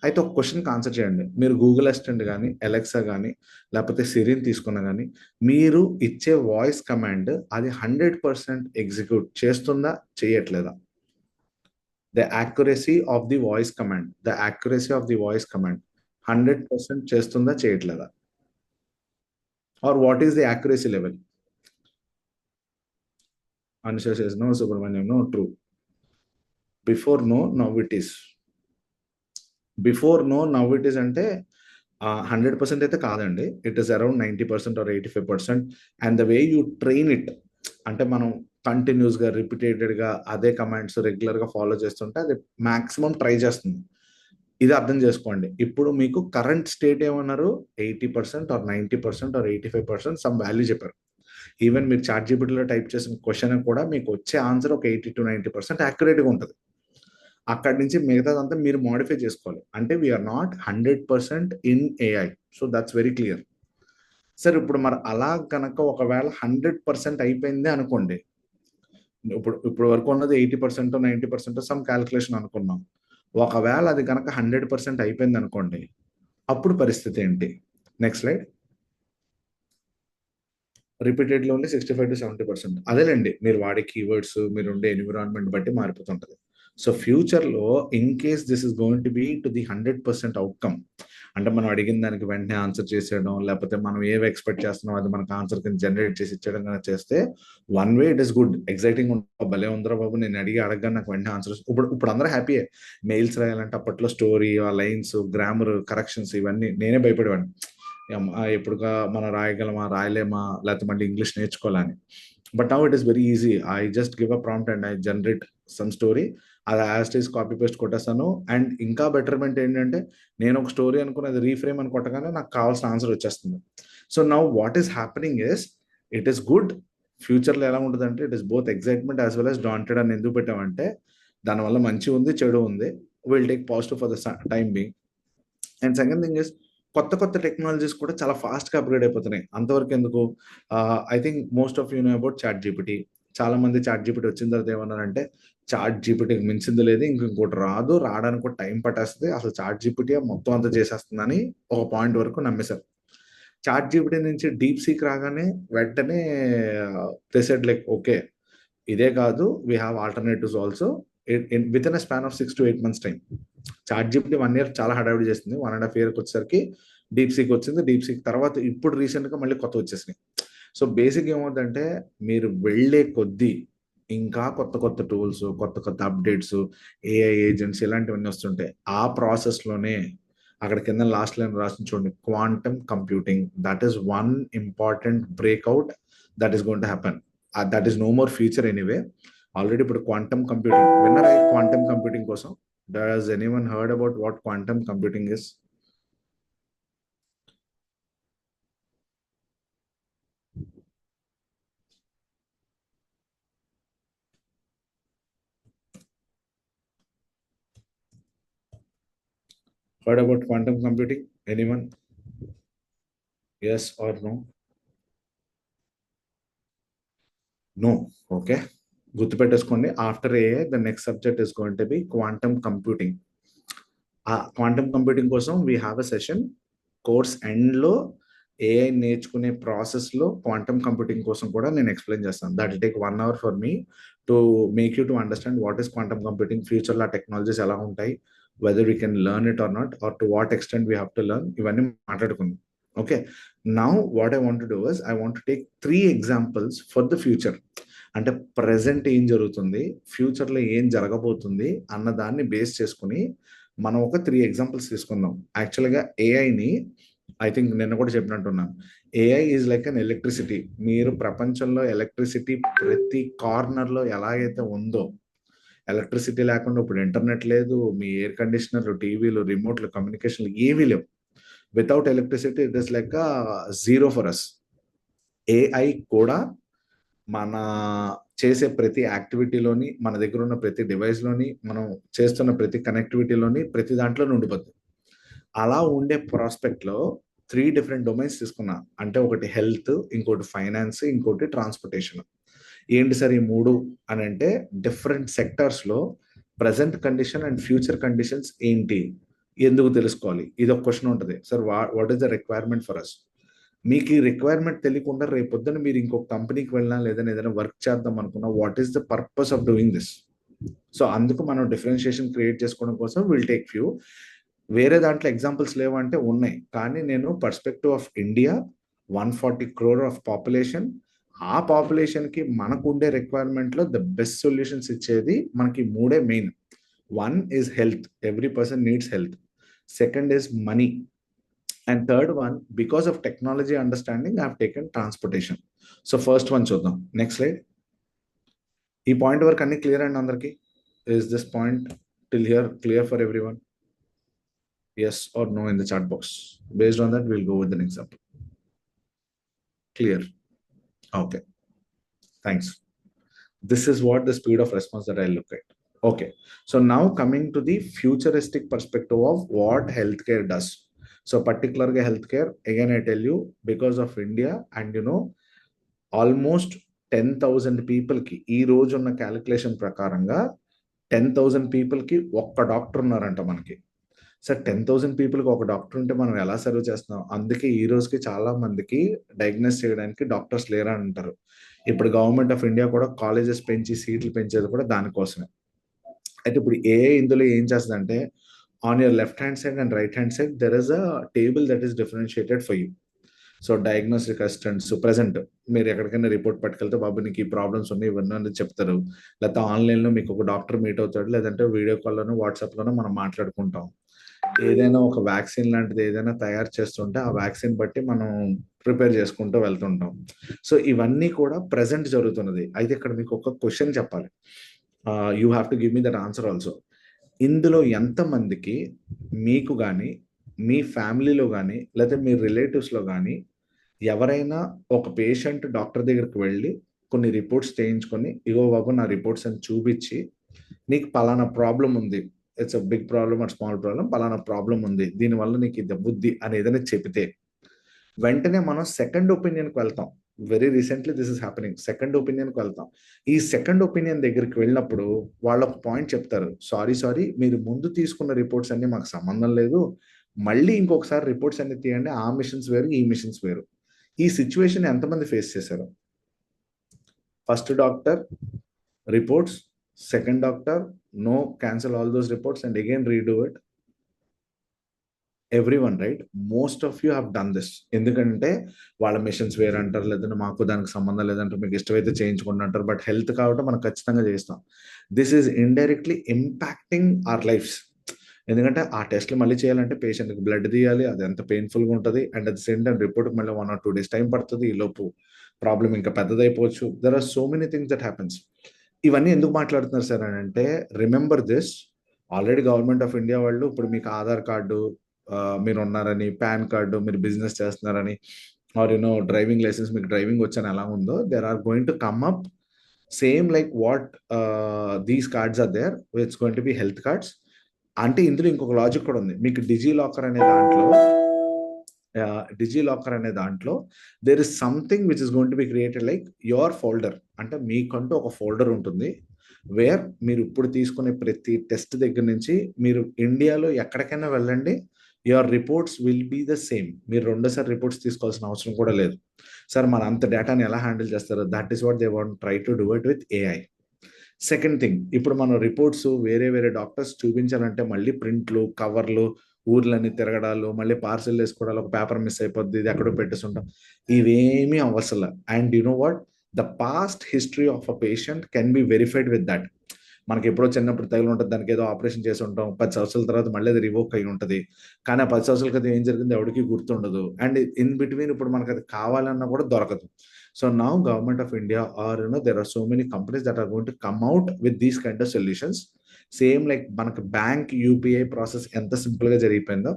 అయితే ఒక క్వశ్చన్కి ఆన్సర్ చేయండి. మీరు గూగుల్ అసిస్టెంట్ కానీ, అలెక్సా కానీ, లేకపోతే సిరిని తీసుకున్నా కానీ, మీరు ఇచ్చే వాయిస్ కమాండ్ అది 100% ఎగ్జిక్యూట్ చేస్తుందా, చేయట్లేదా? The accuracy of the voice command, 100% చేస్తుందా, చేయట్లేదా? Or what is the accuracy level? Anusha says no, Subramaniam, no, true. Before no, now it is. Before no, now it is అంటే 100% అయితే కాదండి. It is around 90% or 85%. And the way you train it, అంటే మనం కంటిన్యూస్గా రిపీటెడ్గా అదే కమాండ్స్ రెగ్యులర్గా ఫాలో చేస్తుంటే అది మాక్సిమం ట్రై చేస్తుంది. ఇది అర్థం చేసుకోండి. ఇప్పుడు మీకు కరెంట్ స్టేట్ ఏమన్నారు, 80% ఆర్ 90% ఆర్ 85% సమ్ వాల్యూ చెప్పారు. ఈవెన్ మీరు చాట్ జీపీటీలో టైప్ చేసిన క్వశ్చన్ కూడా మీకు వచ్చే ఆన్సర్ ఒక 80 to 90% యాక్యురేట్గా ఉంటుంది. అక్కడి నుంచి మిగతాదంతా మీరు మోడిఫై చేసుకోవాలి. అంటే we're not 100% in AI. So that's very clear. Sir ఇప్పుడు మరి అలా కనుక ఒకవేళ 100% అయిపోయింది అనుకోండి, ఇప్పుడు వరకు ఉన్నది 80% 90% సమ్ క్యాల్కులేషన్ అనుకున్నాం. ఒకవేళ అది కనుక 100% అయిపోయింది అనుకోండి, అప్పుడు పరిస్థితి ఏంటి? Next slide. రిపీటెడ్లో ఓన్లీ 65 to 70%. అదేలేండి, మీరు వాడే కీవర్డ్స్, మీరు ఉండే ఎన్విరాన్మెంట్ బట్టి మారిపోతుంటది. సో ఫ్యూచర్లో in case this is going to B to the 100% outcome, అంటే మనం అడిగిన దానికి వెంటనే ఆన్సర్ చేసేయడం, లేకపోతే మనం ఏవి ఎక్స్పెక్ట్ చేస్తున్నాం అది మనకు ఆన్సర్ కింద జనరేట్ చేసి ఇచ్చడం కనుక చేస్తే, one way it is good, exciting ఉంటుంది. భలే ఉందరా బాబు, నేను అడగగానే నాకు వెంటనే ఆన్సర్. ఇప్పుడు అందరూ హ్యాపీయే. మెయిల్స్ రాయాలంటే అప్పట్లో స్టోరీ, ఆ లైన్స్, గ్రామర్ కరెక్షన్స్ ఇవన్నీ నేనే భయపడేవాడిని. ఎప్పుడుగా మనం రాయగలమా, రాయలేమా, లేకపోతే మళ్ళీ ఇంగ్లీష్ నేర్చుకోవాలని. But now it is very easy. I just give a prompt and I generate some story. అది as it is copy paste కొట్టేస్తాను. అండ్ ఇంకా బెటర్మెంట్ ఏంటంటే, నేను ఒక స్టోరీ అనుకుని అది రీఫ్రేమ్ అని కొట్టగానే నాకు కావాల్సిన ఆన్సర్ వచ్చేస్తుంది. So now what is happening is, it is good. ఫ్యూచర్లో ఎలా ఉంటుందంటే, it is both excitement as well as daunted అని ఎందుకు పెట్టామంటే, దానివల్ల మంచి ఉంది, చెడు ఉంది. Will take positive for the time being. And second thing is, కొత్త టెక్నాలజీస్ కూడా చాలా ఫాస్ట్గా అప్గ్రేడ్ అయిపోతున్నాయి. అంతవరకు ఎందుకు, I think most of you know about chat GPT. చాలా మంది చాట్ జీపీటీ వచ్చిన తర్వాత ఏమన్నారంటే, చాట్ జీపీటీకి మించింది లేదు, ఇంకోటి రాదు, రావడానికి కూడా టైం పట్టేస్తుంది, అసలు చాట్ జీపీటీ మొత్తం అంతా చేసేస్తుందని ఒక పాయింట్ వరకు నమ్మేశారు. చాట్ జీపీటీ నుంచి డీప్ సీక్ రాగానే వెంటనే దే సెడ్ లైక్, ఓకే ఇదే కాదు, we have alternatives also with in a span of 6 to 8 months time. ChatGPT 1 year చాలా హడావిడి చేస్తుంది. 1.5 yearకి వచ్చేసరికి డీప్ సీక్ వచ్చింది. డీప్ సీక్ తర్వాత ఇప్పుడు రీసెంట్గా మళ్ళీ కొత్త వచ్చేసినాయి. సో బేసిక్ ఏమవుతుందంటే, మీరు వెళ్ళే కొద్దీ ఇంకా కొత్త టూల్స్, కొత్త అప్డేట్స్, ఏఐ ఏజెంట్స్ ఇలాంటివన్నీ వస్తుంటాయి. ఆ ప్రాసెస్లోనే అక్కడ కింద లాస్ట్ లైన్ రాసి చూడండి, quantum computing. That is one important breakout that is going to happen. That is no more future anyway. Already ఇప్పుడు క్వాంటమ్ కంప్యూటింగ్ విన్నర్ అయ్యి క్వాంటమ్ కంప్యూటింగ్ కోసం. Does anyone heard about what quantum computing is? Heard about quantum computing? Anyone? Yes or no? No. Okay. గుర్తుపెట్టేసుకోండి, after AI the next subject is going to be quantum computing. ఆ క్వాంటమ్ కంప్యూటింగ్ కోసం we have a session course ఎండ్లో ఏఐ నేర్చుకునే ప్రాసెస్లో క్వాంటమ్ కంప్యూటింగ్ కోసం కూడా నేను ఎక్స్ప్లెయిన్ చేస్తాను. That will take 1 hour for me to make you to understand what is quantum computing, ఫ్యూచర్లో ఆ టెక్నాలజీస్ ఎలా ఉంటాయి, whether we can learn it or not, or to what extent we have to learn, ఇవన్నీ మాట్లాడుకుందాం. Okay, now what I want to do is I want to take 3 examples for the future. అంటే ప్రజెంట్ ఏం జరుగుతుంది, ఫ్యూచర్లో ఏం జరగబోతుంది అన్న దాన్ని బేస్ చేసుకుని మనం ఒక 3 ఎగ్జాంపుల్స్ తీసుకుందాం. యాక్చువల్గా ఏఐని, ఐ థింక్ నిన్న కూడా చెప్పినట్టున్నాను, AI is like an electricity. మీరు ప్రపంచంలో ఎలక్ట్రిసిటీ ప్రతి కార్నర్లో ఎలాగైతే ఉందో, ఎలక్ట్రిసిటీ లేకుండా ఇప్పుడు ఇంటర్నెట్ లేదు, మీ ఎయిర్ కండిషనర్లు, టీవీలు, రిమోట్లు, కమ్యూనికేషన్లు ఏవీ లేవు. Without electricity it is like zero for us. AI కూడా మన చేసే ప్రతి యాక్టివిటీలోని, మన దగ్గర ఉన్న ప్రతి డివైస్లోని, మనం చేస్తున్న ప్రతి కనెక్టివిటీలోని, ప్రతి దాంట్లో ఉండిపోద్ది. అలా ఉండే ప్రాస్పెక్ట్లో 3 డిఫరెంట్ డొమైన్స్ తీసుకున్నా. అంటే ఒకటి హెల్త్, ఇంకోటి ఫైనాన్స్, ఇంకోటి ట్రాన్స్పోర్టేషన్. ఏంటి సార్ ఈ 3 అని అంటే, డిఫరెంట్ సెక్టర్స్లో present condition and future conditions ఏంటి, ఎందుకు తెలుసుకోవాలి, ఇది ఒక క్వశ్చన్ ఉంటుంది. Sir what is the requirement for us? మీకు ఈ రిక్వైర్మెంట్ తెలియకుండా రేపు పొద్దున మీరు ఇంకొక కంపెనీకి వెళ్ళినా, లేదని ఏదైనా వర్క్ చేద్దాం అనుకున్నా, what is the purpose of doing this? So అందుకు మనం డిఫరెన్షియేషన్ క్రియేట్ చేసుకోవడం కోసం విల్ టేక్ ఫ్యూ. వేరే దాంట్లో ఎగ్జాంపుల్స్ లేవంటే ఉన్నాయి, కానీ నేను perspective of India 140 crore of population, ఆ పాపులేషన్కి మనకు ఉండే రిక్వైర్మెంట్లో ద బెస్ట్ సొల్యూషన్స్ ఇచ్చేది మనకి 3 main. 1 is health, every person needs health. Second is money. And third one, because of technology understanding I have taken transportation. So first one చూద్దాం. Next slide. ఈ పాయింట్ వరకు అన్ని క్లియర్ అండి అందరికి? Is this point till here clear for everyone? Yes or no in the chat box. Based on that, we'll go with an example. Clear? Okay. Thanks. This is what the speed of response that I look at. Okay. So now coming to the futuristic perspective of what healthcare does. So particularly healthcare, again, I tell you, because of India and almost 10,000 people ki ee roju unna calculation prakaranga 10,000 people ki okka doctor ఉన్నరంట మనకి. సార్ 10,000 పీపుల్కి ఒక డాక్టర్ ఉంటే మనం ఎలా సర్వ్ చేస్తున్నాం? అందుకే ఈ రోజుకి చాలా మందికి డయాగ్నోస్ చేయడానికి డాక్టర్స్ లేరా అంటారు. ఇప్పుడు గవర్నమెంట్ ఆఫ్ ఇండియా కూడా కాలేజెస్ పెంచి సీట్లు పెంచేది కూడా దానికోసమే. అయితే ఇప్పుడు ఇందులో ఏం చేస్తుందంటే, on your left hand side and right hand side there is a table that is differentiated for you. So diagnostic assistants present మీరు ఎక్కడికైనా రిపోర్ట్ పట్టుకెళ్తే, బాబు నీకు ఈ ప్రాబ్లమ్స్ ఉన్నాయి ఇవన్నీ చెప్తారు. లేకపోతే ఆన్లైన్లో మీకు ఒక డాక్టర్ మీట్ అవుతాడు, లేదంటే వీడియో కాల్లోనో వాట్సాప్లోనో మనం మాట్లాడుకుంటాం. ఏదైనా ఒక వ్యాక్సిన్ లాంటిది ఏదైనా తయారు చేస్తుంటే ఆ వ్యాక్సిన్ బట్టి మనం ప్రిపేర్ చేసుకుంటూ వెళ్తుంటాం. సో ఇవన్నీ కూడా ప్రెసెంట్ జరుగుతున్నది. అయితే ఇక్కడ మీకు ఒక క్వశ్చన్ చెప్పాలి. You have to give me that answer also. ఇందులో ఎంతమందికి మీకు కానీ, మీ ఫ్యామిలీలో కానీ, లేకపోతే మీ రిలేటివ్స్లో కానీ ఎవరైనా ఒక పేషెంట్ డాక్టర్ దగ్గరికి వెళ్ళి కొన్ని రిపోర్ట్స్ చేయించుకొని, ఇగో బాబు నా రిపోర్ట్స్ అని చూపించి, నీకు పలానా ప్రాబ్లం ఉంది, it's a big problem or small problem, పలానా ప్రాబ్లం ఉంది, దీనివల్ల నీకు ఇది బుద్ధి అని ఏదైనా చెప్తే వెంటనే మనం సెకండ్ ఒపీనియన్కి వెళ్తాం. Very recently this is happening. Second ఒపీనియన్కి వెళ్తాం. ఈ సెకండ్ ఒపీనియన్ దగ్గరికి వెళ్ళినప్పుడు వాళ్ళు ఒక పాయింట్ చెప్తారు, సారీ మీరు ముందు తీసుకున్న రిపోర్ట్స్ అన్ని మాకు సంబంధం లేదు, మళ్ళీ ఇంకొకసారి రిపోర్ట్స్ అన్ని తీయండి, ఆ మిషన్స్ వేరు ఈ మిషన్స్ వేరు. ఈ సిచ్యువేషన్ ఎంతమంది ఫేస్ చేశారు? First doctor reports, second doctor no, cancel all those reports and again redo it. Everyone, right? Most of you have done this. ఎందుకంటే వాళ్ళ మిషన్స్ వేరు అంటారు, లేదంటే మాకు దానికి సంబంధం లేదంటారు, మీకు ఇష్టమైతే చేయించుకోండి అంటారు. బట్ హెల్త్ కాబట్టి మనం ఖచ్చితంగా చేస్తాం. This is indirectly impacting our lives. ఎందుకంటే ఆ టెస్ట్లు మళ్ళీ చేయాలంటే పేషెంట్కి బ్లడ్ తీయాలి, అది ఎంత పెయిన్ఫుల్గా ఉంటుంది, and at the same time రిపోర్ట్కి మళ్ళీ 1 or 2 days టైం పడుతుంది. ఈ లోపు ప్రాబ్లం ఇంకా పెద్దదైపోవచ్చు. There are so many things that happens. ఇవన్నీ ఎందుకు మాట్లాడుతున్నారు సార్ అని అంటే, remember this, already government of India వాళ్ళు ఇప్పుడు మీకు ఆధార్ కార్డు మీరు ఉన్నారని, పాన్ కార్డు మీరు బిజినెస్ చేస్తున్నారని, ఆర్ డ్రైవింగ్ లైసెన్స్ మీకు డ్రైవింగ్ వచ్చని ఎలా ఉందో, there are going to come up same like what these cards are there, it's going to be health cards. అంటే ఇందులో ఇంకొక లాజిక్ కూడా ఉంది. మీకు డిజీ లాకర్ అనే దాంట్లో there is something which is going to be created like your folder. అంటే మీకంటూ ఒక ఫోల్డర్ ఉంటుంది, వేర్ మీరు ఇప్పుడు తీసుకునే ప్రతి టెస్ట్ దగ్గర నుంచి మీరు ఇండియాలో ఎక్కడికైనా వెళ్ళండి, your reports will be the same. మీరు రెండోసారి రిపోర్ట్స్ తీసుకోవాల్సిన అవసరం కూడా లేదు. సార్ మన అంత డేటాని ఎలా హ్యాండిల్ చేస్తారు? That is what they want try to do it with AI. Second thing, ఇప్పుడు మనం రిపోర్ట్స్ వేరే వేరే డాక్టర్స్ చూపించాలంటే మళ్ళీ ప్రింట్లు, కవర్లు, ఊర్లన్నీ తిరగడాలు, మళ్ళీ పార్సల్ వేసుకోవడాలు, ఒక పేపర్ మిస్ అయిపోద్ది, ఇది ఎక్కడో పెట్టేస్తుంటాం. ఇవేమీ అవసరం. And you know what, the past history of a patient can be verified with that. మనకి ఎప్పుడో చిన్నప్పుడు తగిలి ఉంటుంది, దానికి ఏదో ఆపరేషన్ చేసి ఉంటాం, 10 సంవత్సరాల తర్వాత మళ్ళీ అది రివోక్ అయి ఉంటుంది. కానీ ఆ 10 సంవత్సరాల క్రితం ఏం జరిగింది ఎవరికి గుర్తుండదు. అండ్ ఇన్ బిట్వీన్ ఇప్పుడు మనకు అది కావాలన్నా కూడా దొరకదు. So now government of India are there are so many companies that are going to come out with these kind of solutions. Same like మనకు బ్యాంక్ యూపీఐ ప్రాసెస్ ఎంత సింపుల్ గా జరిగిపోయిందో,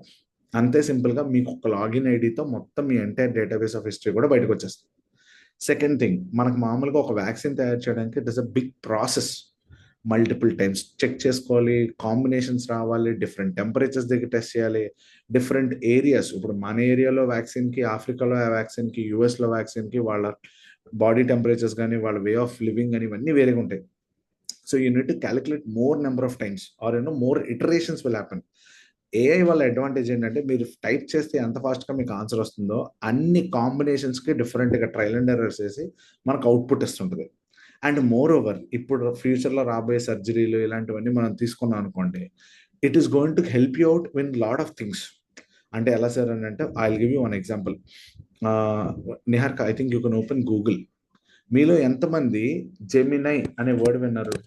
అంతే సింపుల్ గా మీకు ఒక లాగిన్ ఐడితో మొత్తం మీ ఎంటైర్ డేటాబేస్ ఆఫ్ హిస్టరీ కూడా బయటకు వచ్చేస్తుంది. సెకండ్ థింగ్, మనకు మామూలుగా ఒక వ్యాక్సిన్ తయారు చేయడానికి it is a big process. Multiple times check చేసుకోవాలి, కాంబినేషన్స్ రావాలి, డిఫరెంట్ టెంపరేచర్స్ దగ్గర టెస్ట్ చేయాలి, డిఫరెంట్ ఏరియాస్. ఇప్పుడు మన ఏరియాలో వ్యాక్సిన్కి, ఆఫ్రికాలో వ్యాక్సిన్కి, యుఎస్లో వ్యాక్సిన్కి వాళ్ళ బాడీ టెంపరేచర్స్ కానీ, వాళ్ళ వే ఆఫ్ లివింగ్ కానీ ఇవన్నీ వేరేగా ఉంటాయి. So you need to calculate more number of times or more iterations will happen. AI వల్ల అడ్వాంటేజ్ ఏంటంటే, మీరు టైప్ చేస్తే ఎంత ఫాస్ట్గా మీకు ఆన్సర్ వస్తుందో అన్ని కాంబినేషన్స్కి డిఫరెంట్గా ట్రయల్ అండ్ ఎర్రర్స్ చేసి మనకు అవుట్పుట్ ఇస్తుంటుంది. అండ్ మోర్ ఓవర్, ఇప్పుడు ఫ్యూచర్లో రాబోయే సర్జరీలు ఇలాంటివన్నీ మనం తీసుకున్నాం అనుకోండి, it is going to help you out win lot of things. అంటే ఎలా సార్ అని అంటే, I will give you one example. Niharika, I think you can open Google. మీలో ఎంతమంది జెమినై అనే వర్డ్ విన్నారు?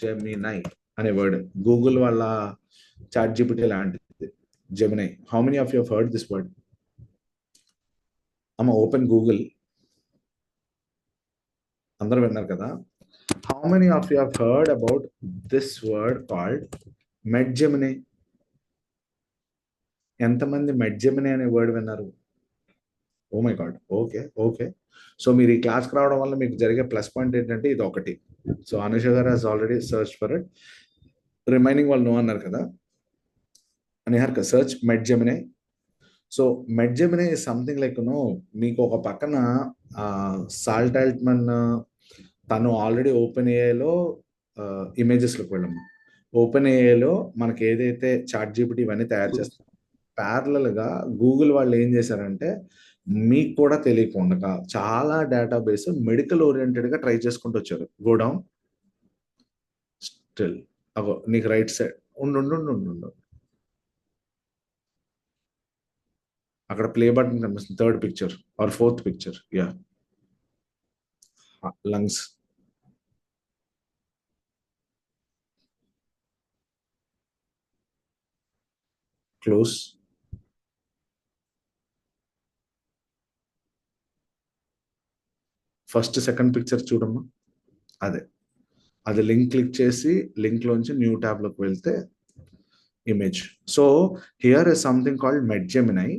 జెమినై అనే వర్డ్ గూగుల్ వాళ్ళ చాట్ జీపీటీ లాంటిది. Gemini, how many of you have heard this word? అమ్మ ఓపెన్ గూగుల్. అందరూ విన్నారు కదా? How many of you have heard about this word called MedGemini? ఎంతమంది మెడ్జెమినై అనే వర్డ్ విన్నారు? Oh my god, okay okay. So మీరు ఈ క్లాస్కి రావడం వల్ల మీకు జరిగే ప్లస్ పాయింట్ ఏంటంటే ఇది ఒకటి. సో అనుష గారు has already search for it. Remaining వాళ్ళు నో అన్నారు కదా. Niharika, search MedGemini. So MedGemini is something like మీకు ఒక పక్కన సాల్ట్ ఆల్ట్మన్ తను ఆల్రెడీ ఓపెన్ ఏఐలో ఇమేజెస్లోకి వెళ్ళాము. ఓపెన్ ఏఐలో మనకి ఏదైతే చాట్ జీపీటీ ఇవన్నీ తయారు చేస్తాం, ప్యారలల్గా గూగుల్ వాళ్ళు ఏం చేశారంటే, మీకు కూడా తెలియకుండా చాలా డేటాబేస్ మెడికల్ ఓరియంటెడ్గా ట్రై చేసుకుంటూ వచ్చారు. గో డౌన్ స్టిల్, అగో నీకు రైట్ సైడ్ ఉండు ఉండు ఉండు ఉండు ఉండు. అక్కడ ప్లే బటన్ కనిపిస్తుంది, third picture or fourth picture. Yeah, lungs. Close. First second picture చూడమ్మా, అదే. అది లింక్ క్లిక్ చేసి లింక్ లోంచి న్యూ ట్యాబ్ లోకి వెళ్తే image. So here is something called MedGemini.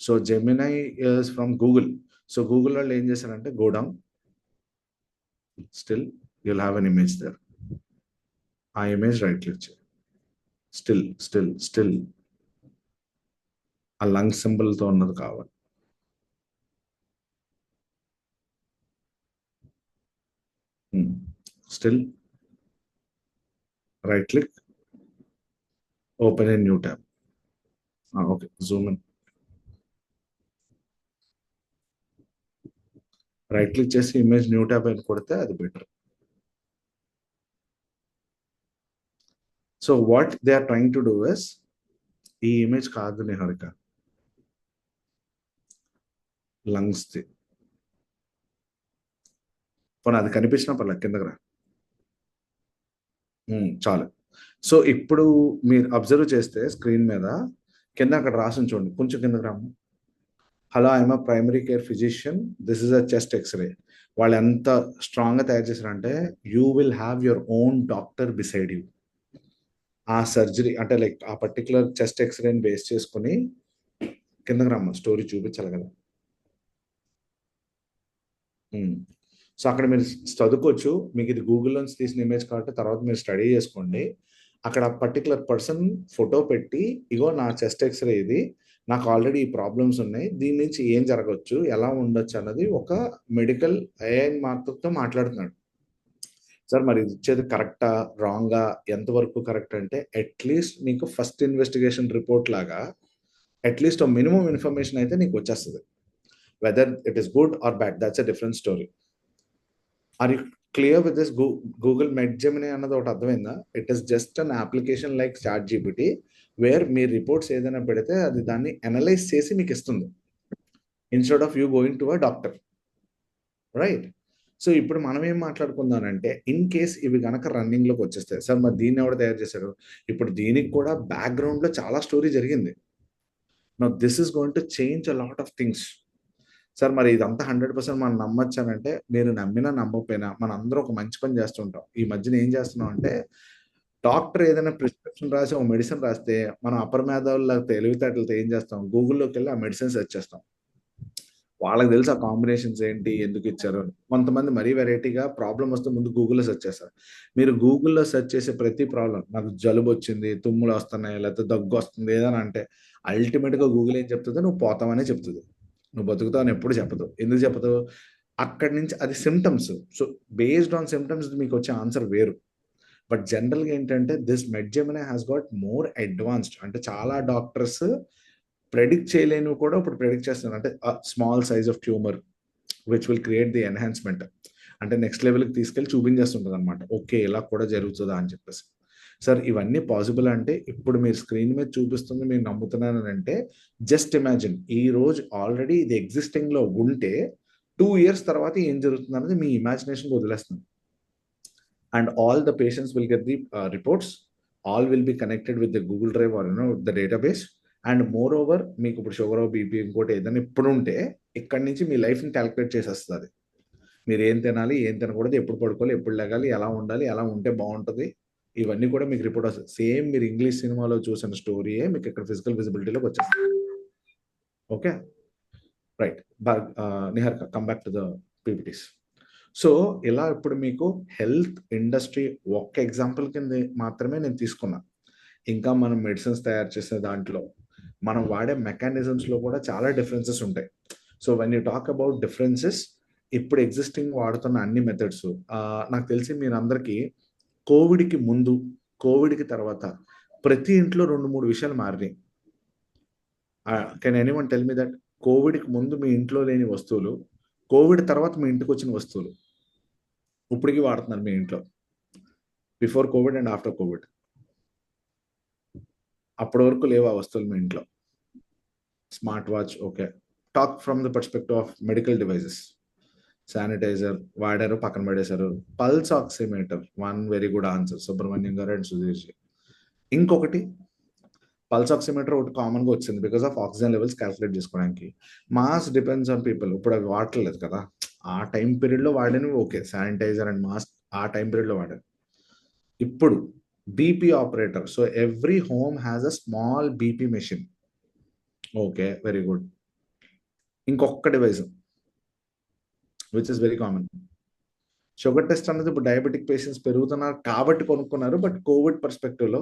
So Gemini is from Google. So Google వాళ్ళు ఏం చేశారంటే, go down still, you'll have an image there. ఆ ఇమేజ్ రైట్ క్లిక్ చేయి. స్టిల్ స్టిల్ స్టిల్ ఆ లంగ్ సింబల్తో ఉన్నది కావాలి. Still right click, open a new tab. Okay, zoom in. Right click చేసి ఇమేజ్ న్యూ ట్యాబ్ అని కొడితే అది better. So what they are trying to do is, ఈ ఇమేజ్ కాదు నిహారిక, లంగ్స్ ది. పోనీ అది కనిపించినా పర్లేదు, కిందకి రా. చాలు. సో ఇప్పుడు మీరు అబ్జర్వ్ చేస్తే స్క్రీన్ మీద కింద అక్కడ రాసి చూడండి, కొంచెం కిందకి రాము. Hello, I'm a primary care physician, this is a chest X-ray. వాళ్ళు ఎంత స్ట్రాంగ్గా తయారు చేశారంటే you will have your own doctor beside you. ఆ సర్జరీ అంటే లైక్ ఆ పర్టికులర్ చెస్ట్ ఎక్స్రేని బేస్ చేసుకుని కిందకి రమ్మ స్టోరీ చూపించాలి కదా. సో అక్కడ మీరు చదువుకోవచ్చు. మీకు ఇది గూగుల్లోంచి తీసిన ఇమేజ్ కాబట్టి తర్వాత మీరు స్టడీ చేసుకోండి. అక్కడ పర్టికులర్ పర్సన్ ఫోటో పెట్టి, ఇగో నా చెస్ట్ ఎక్స్రే ఇది, నాకు ఆల్రెడీ ఈ ప్రాబ్లమ్స్ ఉన్నాయి, దీని నుంచి ఏం జరగవచ్చు, ఎలా ఉండొచ్చు అన్నది ఒక మెడికల్ ఏఐ మాటతో మాట్లాడుతున్నాడు. సార్ మరి ఇది ఇచ్చేది కరెక్టా రాంగా, ఎంతవరకు కరెక్ట్ అంటే అట్లీస్ట్ నీకు ఫస్ట్ ఇన్వెస్టిగేషన్ రిపోర్ట్ లాగా అట్లీస్ట్ మినిమం ఇన్ఫర్మేషన్ అయితే నీకు వచ్చేస్తుంది. Whether it is good or bad, that's a different story. Are you clear with this? Google MedGemini అన్నది ఒకటి అర్థమైందా? It is just an application like ChatGPT, where మీ రిపోర్ట్స్ ఏదైనా పెడితే అది దాన్ని అనలైజ్ చేసి మీకు ఇస్తుంది, instead of you going to a doctor, right? So ఇప్పుడు మనం ఏం మాట్లాడుకుందానంటే, ఇన్ కేస్ ఇవి గనక రన్నింగ్లోకి వచ్చేస్తాయి, సార్ మరి దీన్ని ఎవరు తయారు చేశారు? ఇప్పుడు దీనికి కూడా బ్యాక్గ్రౌండ్లో చాలా స్టోరీ జరిగింది. Now this is going to change a lot of things. Sir మరి ఇదంతా 100% మనం నమ్మొచ్చానంటే, మీరు నమ్మినా నమ్మకపోయినా మనందరం ఒక మంచి పని చేస్తుంటాం. ఈ మధ్యన ఏం చేస్తున్నాం అంటే, డాక్టర్ ఏదైనా ప్రిస్క్రిప్షన్ రాసి ఒక మెడిసిన్ రాస్తే మనం అపర మేధావుల తెలివితేటలతో ఏం చేస్తాం, గూగుల్లోకి వెళ్ళి ఆ మెడిసిన్ సెర్చ్ చేస్తాం. వాళ్ళకి తెలుసు ఆ కాంబినేషన్స్ ఏంటి, ఎందుకు ఇచ్చారు అని. కొంతమంది మరీ వెరైటీగా ప్రాబ్లం వస్తే ముందు గూగుల్లో సెర్చ్ చేస్తారు. మీరు గూగుల్లో సెర్చ్ చేసే ప్రతి ప్రాబ్లం, నాకు జలుబు వచ్చింది, తుమ్ములు వస్తున్నాయి, లేకపోతే దగ్గు వస్తుంది ఏదైనా అంటే, అల్టిమేట్గా గూగుల్ ఏం చెప్తుంది, నువ్వు పోతావనే చెప్తుంది. నువ్వు బతుకుతావు అని ఎప్పుడు చెప్పదు. ఎందుకు చెప్పదు? అక్కడి నుంచి అది symptoms. So based on symptoms మీకు వచ్చే ఆన్సర్ వేరు. బట్ జనరల్గా ఏంటంటే this MedGemini has got more advanced. అంటే చాలా డాక్టర్స్ ప్రెడిక్ట్ చేయలేనివి కూడా ఇప్పుడు ప్రెడిక్ట్ చేస్తున్నారు. అంటే small size of tumour which will create the enhancement, అంటే నెక్స్ట్ లెవెల్కి తీసుకెళ్ళి చూపించేస్తుంటుంది అనమాట. ఓకే, ఇలా కూడా జరుగుతుందా అని చెప్పేసి. సార్ ఇవన్నీ పాసిబుల్ అంటే ఇప్పుడు మీరు స్క్రీన్ మీద చూపిస్తుంది మీరు నమ్ముతున్నానంటే, జస్ట్ ఇమాజిన్ ఈ రోజు ఆల్రెడీ ఇది ఎగ్జిస్టింగ్లో ఉంటే 2 years తర్వాత ఏం జరుగుతుంది అనేది మీ ఇమాజినేషన్ వదిలేస్తుంది. And all the patients will get the reports, all will be connected with the Google drive or the database. And moreover మీకు ఇప్పుడు షుగర్, బీపీ, ఇంకోటి ఏదైనా ఇప్పుడు ఉంటే ఇక్కడి నుంచి మీ లైఫ్ని క్యాలిక్యులేట్ చేసేస్తుంది. మీరు ఏం తినాలి, ఏం తినకూడదు, ఎప్పుడు పడుకోవాలి, ఎప్పుడు లెగాలి, ఎలా ఉండాలి, ఎలా ఉంటే బాగుంటుంది, ఇవన్నీ కూడా మీకు రిపోర్ట్ వస్తుంది. సేమ్ మీరు ఇంగ్లీష్ సినిమాలో చూసిన స్టోరీయే మీకు ఇక్కడ ఫిజికల్ విజిబిలిటీలోకి వచ్చేస్తుంది. Okay, right. Niharika, come back to the PPTs. So ఇలా ఇప్పుడు మీకు హెల్త్ ఇండస్ట్రీ ఒక్క ఎగ్జాంపుల్ కింద మాత్రమే నేను తీసుకున్నా. ఇంకా మనం మెడిసిన్స్ తయారు చేసే దాంట్లో మనం వాడే మెకానిజమ్స్లో కూడా చాలా డిఫరెన్సెస్ ఉంటాయి. So when you talk about differences, ఇప్పుడు ఎగ్జిస్టింగ్ వాడుతున్న అన్ని మెథడ్స్, నాకు తెలిసి మీరందరికీ కోవిడ్కి ముందు, కోవిడ్కి తర్వాత ప్రతి ఇంట్లో 2-3 విషయాలు మారినాయి. Can anyone tell me that? కోవిడ్కి ముందు మీ ఇంట్లో లేని వస్తువులు, కోవిడ్ తర్వాత మీ ఇంటికి వచ్చిన వస్తువులు ఇప్పటికీ వాడుతున్నారు మీ ఇంట్లో. Before Covid and after Covid అప్పటి వరకు లేవు ఆ వస్తువులు మీ ఇంట్లో. Smart watch, okay. Talk from the perspective of medical devices. Sanitizer వాడారు, పక్కన పడేశారు. Pulse oximeter, one very good answer Subrahmanyam గారు అండ్ సుధీర్ జీ. ఇంకొకటి పల్స్ ఆక్సిమీటర్ ఒకటి కామన్గా వచ్చింది because of oxygen levels calculate చేసుకోవడానికి. Mass depends on people. ఇప్పుడు అవి వాడట్లేదు కదా, ఆ టైం పీరియడ్లో వాడినవి ఓకే, శానిటైజర్ అండ్ మాస్క్ ఆ టైం పీరియడ్లో వాడారు. ఇప్పుడు BP operator, so every home has a small BP machine. Okay, very good. ఇంకొక device which is very common, sugar test అనేది ఇప్పుడు డయాబెటిక్ పేషెంట్స్ పెరుగుతున్నారు కాబట్టి కొనుక్కున్నారు. బట్ కోవిడ్ పర్స్పెక్టివ్లో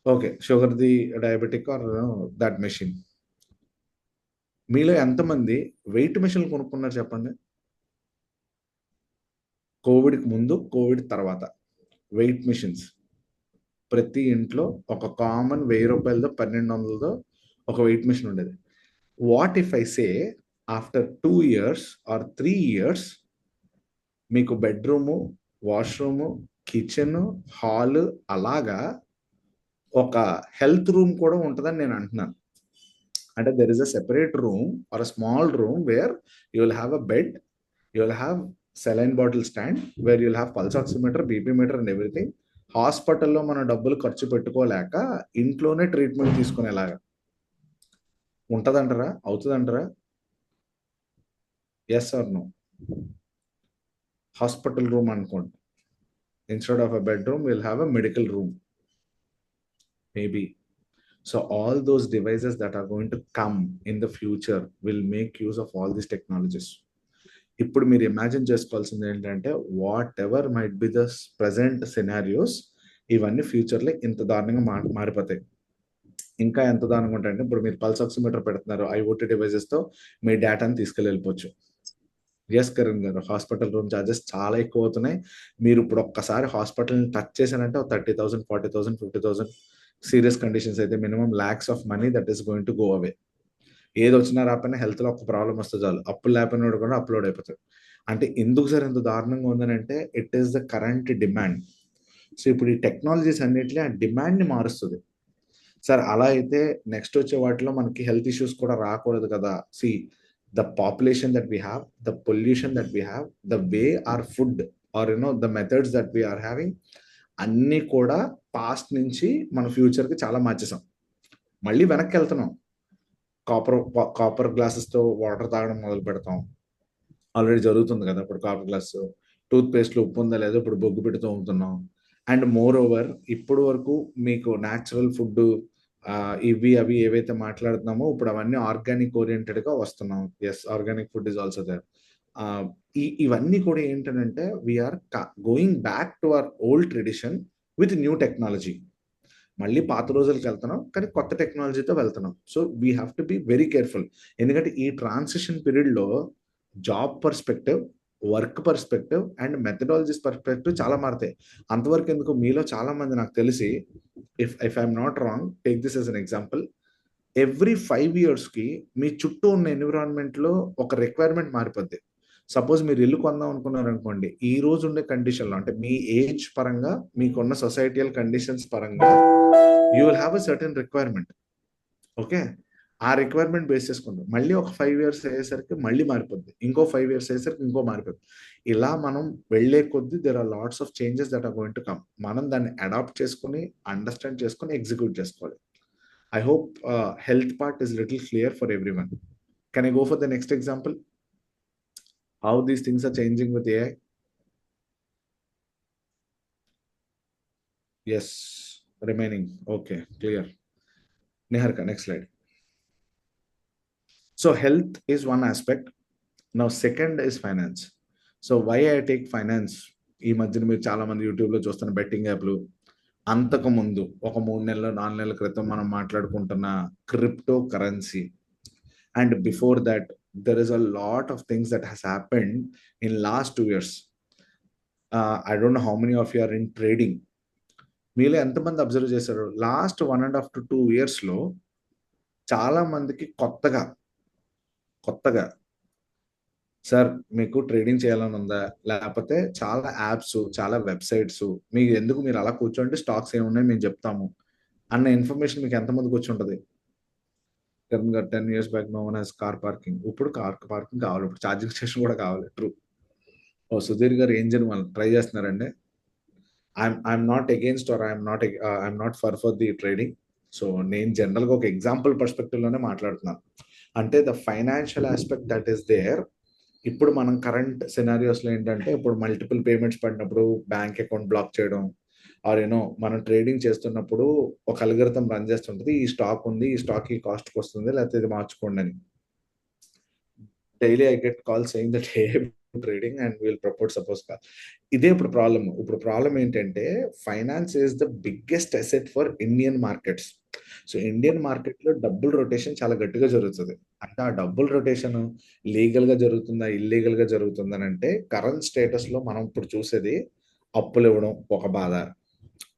ఓకే, షుగర్ది, డయాబెటిక్ ఆర్ దట్ మెషిన్. మీలో ఎంతమంది వెయిట్ మెషిన్లు కొనుక్కున్నారు చెప్పండి? కోవిడ్కి ముందు, కోవిడ్ తర్వాత వెయిట్ మెషిన్స్ ప్రతి ఇంట్లో ఒక కామన్ 1000 రూపాయలతో 1200తో ఒక వెయిట్ మెషిన్ ఉండేది. What if I say after 2 years ఆర్ 3 years మీకు బెడ్రూము, వాష్రూము, కిచెన్, హాల్ అలాగా ఒక హెల్త్ రూమ్ కూడా ఉంటుందని నేను అంటున్నాను. అంటే there is a separate room or a small room where you will have a bed, you will have saline bottle stand where you'll have pulse oximeter, BP meter and everything. హాస్పిటల్లో మనం డబ్బులు ఖర్చు పెట్టుకోలేక ఇంట్లోనే ట్రీట్మెంట్ తీసుకునేలాగా ఉంటదంటారా? అవుతుందంటారా? Yes or no? Hospital room అనుకోండి. Instead of a bedroom will have a medical room maybe. So all those devices that are going to come in the future will make use of all these technologies. ఇప్పుడు మీరు ఇమాజిన్ చేసుకోవాల్సింది ఏంటంటే what ever might be the present scenarios, ఇవన్నీ ఫ్యూచర్లో ఇంత దారుణంగా మారిపోతాయి. ఇంకా ఎంత దారుణంగా ఉంటాయంటే, ఇప్పుడు మీరు పల్స్ ఆక్సిమీటర్ పెడుతున్నారు, ఐఓటీ డివైజెస్తో మీ డేటాని తీసుకెళ్ళిపోవచ్చు. ఎస్ కరణ్ గారు, హాస్పిటల్ రూమ్ ఛార్జెస్ చాలా ఎక్కువ అవుతున్నాయి. మీరు ఇప్పుడు ఒక్కసారి హాస్పిటల్ని టచ్ చేశారంటే 30,000, 40,000, 50,000, సీరియస్ కండిషన్స్ అయితే minimum lakhs of money that is going to go away. ఏది వచ్చినా రాకపోయినా హెల్త్లో ఒక ప్రాబ్లం వస్తే చాలు, అప్పులు లేకపోయినా కూడా అప్లోడ్ అయిపోతాడు. అంటే ఎందుకు సార్ ఎంత దారుణంగా ఉందని అంటే, it is the current demand. So ఇప్పుడు ఈ టెక్నాలజీస్ అన్నిటిలో ఆ డిమాండ్ని మారుస్తుంది. సార్ అలా అయితే నెక్స్ట్ వచ్చే వాటిలో మనకి హెల్త్ ఇష్యూస్ కూడా రాకూడదు కదా. See the population that we have, the pollution that we have, the way our food or the methods that we are having, అన్నీ కూడా పాస్ట్ నుంచి మన ఫ్యూచర్కి చాలా మార్చేసాం. మళ్ళీ వెనక్కి వెళ్తున్నాం. కాపర్ గ్లాసెస్తో వాటర్ తాగడం మొదలు పెడతాం. ఆల్రెడీ జరుగుతుంది కదా ఇప్పుడు కాపర్ గ్లాస్. టూత్ పేస్ట్లో ఉప్పు ఉందా లేదో ఇప్పుడు బొగ్గు పెడుతూ ఉంటున్నాం. అండ్ మోర్ ఓవర్ ఇప్పుడు వరకు మీకు న్యాచురల్ ఫుడ్ ఇవి అవి ఏవైతే మాట్లాడుతున్నామో ఇప్పుడు అవన్నీ ఆర్గానిక్ ఓరియంటెడ్గా వస్తున్నాం. Yes, organic food is also there. ఇవన్నీ కూడా ఏంటంటే we're going back to our old tradition with new technology. మళ్ళీ పాత రోజులకి వెళ్తున్నాం కానీ కొత్త టెక్నాలజీతో వెళ్తున్నాం. So we have to be very careful. ఎందుకంటే ఈ ట్రాన్సిషన్ పీరియడ్లో job perspective, work perspective and methodologies perspective చాలా మారుతాయి. అంతవరకు ఎందుకు, మీలో చాలా మంది నాకు తెలిసి, if I'm not wrong, take this as an example, every 5 yearsకి మీ చుట్టూ ఉన్న ఎన్విరాన్మెంట్లో ఒక రిక్వైర్మెంట్ మారిపోద్ది. సపోజ్ మీరు ఇల్లు కొందాం అనుకున్నారనుకోండి, ఈ రోజు ఉండే కండిషన్లో అంటే మీ ఏజ్ పరంగా, మీకున్న సొసైటియల్ కండిషన్స్ పరంగా you will have a certain requirement. Okay, ఆ రిక్వైర్మెంట్ బేస్ చేసుకుంటాం. మళ్ళీ ఒక 5 years అయ్యేసరికి మళ్ళీ మారిపోద్ది, ఇంకో 5 years అయ్యేసరికి ఇంకో మారిపోద్ది. ఇలా మనం వెళ్లే కొద్దీ there are lots of changes that are going to come. మనం దాన్ని అడాప్ట్ చేసుకుని, అండర్స్టాండ్ చేసుకుని ఎగ్జిక్యూట్ చేసుకోవాలి. I hope health part is little clear for everyone. Can I go for the next example? How these things are changing with AI? Yes, remaining. Okay, clear. Niharika, next slide. So health is one aspect. Now second is finance. So why I take finance? ఈ మధ్యన మీరు చాలా మంది యూట్యూబ్లో చూస్తున్న బెట్టింగ్ యాప్లు, అంతకు ముందు ఒక 3 నెలలు 4 నెలల క్రితం మనం మాట్లాడుకుంటున్న cryptocurrency, and before that there is a lot of things that has happened in last 2 years. I don't know how many of you are in trading. మీలో ఎంతమంది అబ్జర్వ్ చేశారు, లాస్ట్ 1.5 to 2 yearsలో చాలా మందికి కొత్తగా సార్ మీకు ట్రేడింగ్ చేయాలని ఉందా, లేకపోతే చాలా యాప్స్, చాలా వెబ్సైట్స్, మీకు ఎందుకు, మీరు అలా కూర్చోండి, స్టాక్స్ ఏమున్నాయి మేము చెప్తాము అన్న ఇన్ఫర్మేషన్ మీకు ఎంతమందికి వచ్చి ఉంటుంది? 10 years back no one has car parking. ఇప్పుడు కార్ పార్కింగ్ కావాలి, ఇప్పుడు ఛార్జింగ్ స్టేషన్ కూడా కావాలి. ట్రూ. ఓ సుధీర్ గారు ఏం చేయను వాళ్ళు ట్రై చేస్తున్నారండి. I'm not against or I'm not for the trading. So నేను జనరల్గా ఒక ఎగ్జాంపుల్ పర్స్పెక్టివ్లోనే మాట్లాడుతున్నాను. అంటే the financial aspect that is there. ఇప్పుడు మనం కరెంట్ సినారియోస్లో ఏంటంటే, ఇప్పుడు మల్టిపుల్ పేమెంట్స్ పడినప్పుడు బ్యాంక్ అకౌంట్ బ్లాక్ చేయడం, ఆర్ మనం ట్రేడింగ్ చేస్తున్నప్పుడు ఒక అల్గోరిథం రన్ చేస్తుంటుంది, ఈ స్టాక్ ఉంది, ఈ స్టాక్ ఈ కాస్ట్కి వస్తుంది, లేకపోతే ఇది మార్చుకోండి అని. Daily I get call saying that trading and will propose suppose call. ఇదే ఇప్పుడు ప్రాబ్లం ఏంటంటే, finance is the biggest asset for Indian markets. So Indian మార్కెట్లో డబ్బుల్ రొటేషన్ చాలా గట్టిగా జరుగుతుంది. అంటే ఆ డబ్బుల్ రొటేషన్ లీగల్గా జరుగుతుందా, ఇల్లీగల్గా జరుగుతుందా అంటే, కరెంట్ స్టేటస్లో మనం ఇప్పుడు చూసేది అప్పులు ఇవ్వడం ఒక బాధ,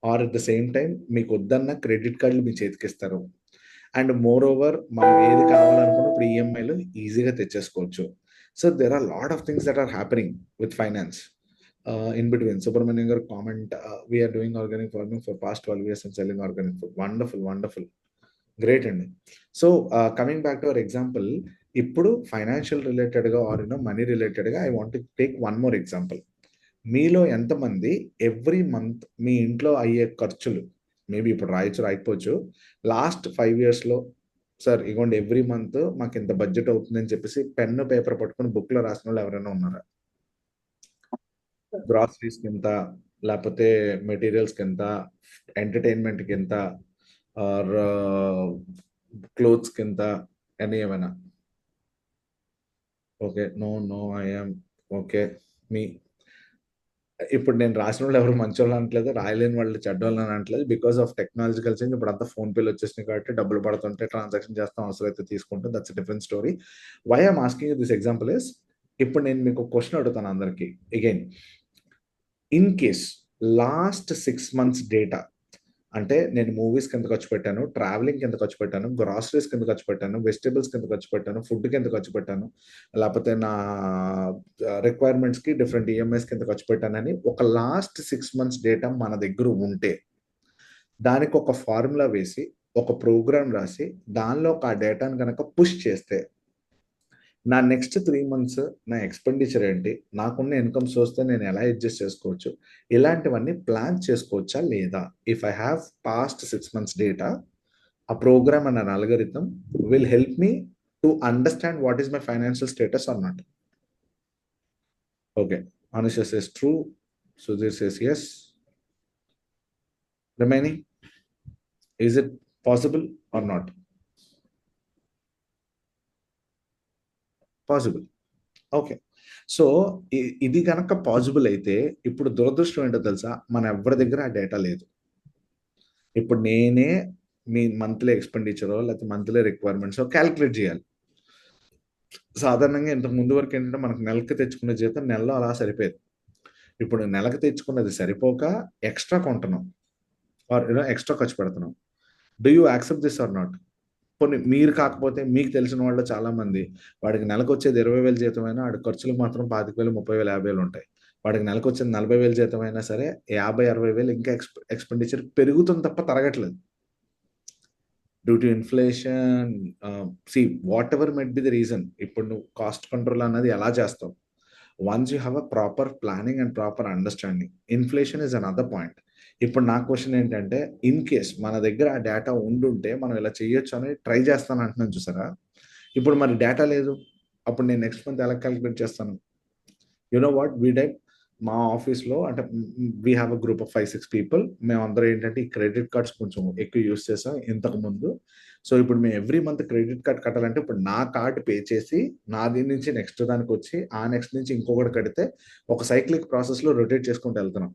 or at the same time మీకు వద్దన్న క్రెడిట్ కార్డులు మీ చేతికి ఇస్తారు. అండ్ మోర్ ఓవర్ మనం ఏది కావాలనుకున్నప్పుడు ఈఎంఐలు ఈజీగా తెచ్చేసుకోవచ్చు. So there are lot of things that are happening with finance. In between, Subramanian garu comment, we are doing organic farming for past 12 years and selling organic food. Wonderful. Great అండి. So coming back to hour example, ఇప్పుడు ఫైనాన్షియల్ రిలేటెడ్గా ఆర్ మనీ రిలేటెడ్గా I want to take one more example. మీలో ఎంతమంది ఎవ్రీ మంత్ మీ ఇంట్లో అయ్యే ఖర్చులు, మేబీ ఇప్పుడు రాయకపోవచ్చు, లాస్ట్ 5 ఇయర్స్లో సార్ ఇగోండి ఎవ్రీ మంత్ మాకు ఇంత బడ్జెట్ అవుతుందని చెప్పేసి పెన్ను పేపర్ పట్టుకుని బుక్లో రాసిన వాళ్ళు ఎవరైనా ఉన్నారా? గ్రాసరీస్కి ఎంత, లేకపోతే మెటీరియల్స్కి ఎంత, ఎంటర్టైన్మెంట్కి ఎంత, ఆర్ క్లోత్స్కి ఎంత అని ఏమైనా? Okay, no I'm okay. మీ ఇప్పుడు నేను రాసిన వాళ్ళు ఎవరు మంచోళ్ళు అనట్లేదు, రాయలేని వాళ్ళు చెడ్డోళ్ళు అని అనట్లేదు. బికాస్ ఆఫ్ టెక్నాలజికల్ చేంజ్ ఇప్పుడు అంతా ఫోన్ పేలు వచ్చేసినాయి కాబట్టి డబ్బులు పడుతుంటే ట్రాన్సాక్షన్ చేస్తాం, అవసరం అయితే తీసుకుంటాం. That's different story. Why I'm asking this example is, ఇప్పుడు నేను మీకు క్వశ్చన్ అడుగుతాను అందరికి again. In case last 6 months data, అంటే నేను మూవీస్కి ఎంత ఖర్చు పెట్టాను, ట్రావెలింగ్కి ఎంత ఖర్చు పెట్టాను, గ్రాసరీస్కి ఎంత ఖర్చు పెట్టాను, వెజిటేబుల్స్కి ఎంత ఖర్చు పెట్టాను, ఫుడ్కి ఎంత ఖర్చు పెట్టాను, లేకపోతే నా రిక్వైర్మెంట్స్కి డిఫరెంట్ ఈఎంఐస్కి ఎంత ఖర్చు పెట్టానని ఒక లాస్ట్ 6 months డేటా మన దగ్గర ఉంటే, దానికి ఒక ఫార్ములా వేసి ఒక ప్రోగ్రామ్ రాసి దానిలో ఆ డేటాను కనుక పుష్ చేస్తే నా నెక్స్ట్ 3 months నా ఎక్స్పెండిచర్ ఏంటి, నాకున్న ఇన్కమ్ సోర్స్తో నేను ఎలా అడ్జస్ట్ చేసుకోవచ్చు, ఇలాంటివన్నీ ప్లాన్ చేసుకోవచ్చా లేదా? If I have past 6 months data, a program and an algorithm will help me to understand what is my financial status or not. Okay, Anusha says true, Sudhir says yes. Remaining, is it possible or not? Possible. Okay. So ఇది కనుక పాసిబుల్ అయితే ఇప్పుడు దురదృష్టం ఏంటో తెలుసా, మన ఎవరి దగ్గర ఆ డేటా లేదు. ఇప్పుడు నేనే మీ మంత్లీ ఎక్స్పెండిచరో లేకపోతే మంత్లీ రిక్వైర్మెంట్స్ క్యాలిక్యులేట్ చేయాలి. సాధారణంగా ఇంతకు ముందు వరకు ఏంటంటే మనకు నెలకి తెచ్చుకునే జీతం నెలలో అలా సరిపోయేది. ఇప్పుడు నెలకు తెచ్చుకున్నది సరిపోక ఎక్స్ట్రా కొంటున్నాం, ఆర్ ఎక్స్ట్రా ఖర్చు పెడుతున్నాం. Do you accept this or not? కొన్ని మీరు కాకపోతే మీకు తెలిసిన వాళ్ళు చాలా మంది, వాడికి నెలకు వచ్చేది 20,000 జీతం అయినా వాడి ఖర్చులకు మాత్రం 25,000, 30,000, 50,000 ఉంటాయి. వాడికి నెలకు వచ్చేది 40,000 జీతం అయినా సరే 50,000, 60,000 ఇంకా ఎక్స్పెండిచర్ పెరుగుతుంది తప్ప తరగట్లేదు. Due to inflation, whatever might be the reason. ఇప్పుడు నువ్వు కాస్ట్ కంట్రోల్ అన్నది ఎలా చేస్తావు? Once you have a proper planning and proper understanding. Inflation is another point. ఇప్పుడు నా క్వశ్చన్ ఏంటంటే, ఇన్ కేస్ మన దగ్గర ఆ డేటా ఉండుంటే మనం ఇలా చేయొచ్చు అని ట్రై చేస్తాను అంటున్నాను చూసారా? ఇప్పుడు మరి డేటా లేదు, అప్పుడు నేను నెక్స్ట్ మంత్ ఎలా క్యాలిక్యులేట్ చేస్తాను? You know what we did? మా ఆఫీస్లో అంటే we have a group of 5-6 people. మేమందరం ఏంటంటే ఈ క్రెడిట్ కార్డ్స్ కొంచెం ఎక్కువ యూస్ చేసాం ఇంతకు ముందు. సో ఇప్పుడు మేము ఎవ్రీ మంత్ క్రెడిట్ కార్డ్ కట్టాలంటే ఇప్పుడు నా కార్డ్ పే చేసి నా దీని నుంచి నెక్స్ట్ దానికి వచ్చి ఆ నెక్స్ట్ నుంచి ఇంకొకటి కడితే ఒక సైక్లిక్ ప్రాసెస్లో రొటేట్ చేసుకుంటూ వెళ్తున్నాం.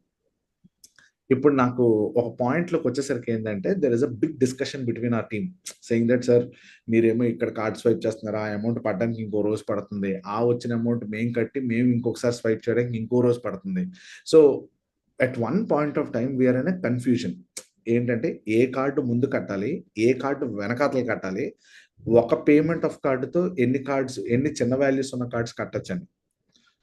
ఇప్పుడు నాకు ఒక పాయింట్లోకి వచ్చేసరికి ఏంటంటే there is a big discussion between our team saying that sir మీరేమో ఇక్కడ కార్డ్ స్వైప్ చేస్తున్నారా, ఆ అమౌంట్ పడడానికి ఇంకో రోజు పడుతుంది, ఆ వచ్చిన అమౌంట్ మేము కట్టి మేము ఇంకొకసారి స్వైప్ చేయడానికి ఇంకో రోజు పడుతుంది. So at one point of time we are in a confusion. ఏంటంటే ఏ కార్డు ముందు కట్టాలి, ఏ కార్డు వెనకాతలు కట్టాలి, ఒక పేమెంట్ ఆఫ్ కార్డుతో ఎన్ని కార్డ్స్, ఎన్ని చిన్న వాల్యూస్ ఉన్న కార్డ్స్ కట్టచ్చని.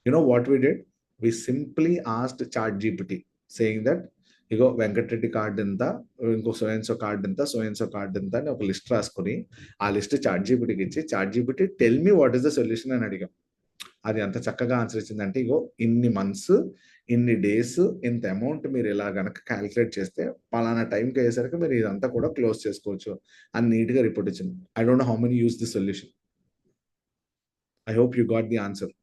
You know what we did? We simply asked ChatGPT saying that ఇగో వెంకటరెడ్డి కార్డు ఎంత, ఇంకో సోయన్సో కార్డు ఎంత, సోయన్సో కార్డు ఎంత అని ఒక లిస్ట్ రాసుకొని ఆ లిస్ట్ చాట్ జీపీటీకి ఇచ్చి chat GPT tell me what is the solution అని అడిగాం. అది ఎంత చక్కగా ఆన్సర్ ఇచ్చిందంటే ఇగో ఇన్ని మంత్స్, ఇన్ని డేస్, ఇంత అమౌంట్ మీరు ఇలా గనక క్యాలిక్యులేట్ చేస్తే పలానా టైంకి అయ్యేసరికి మీరు ఇదంతా కూడా క్లోజ్ చేసుకోవచ్చు అని నీట్గా రిపోర్ట్ ఇచ్చింది. I don't know how many use the solution. I hope you got the answer.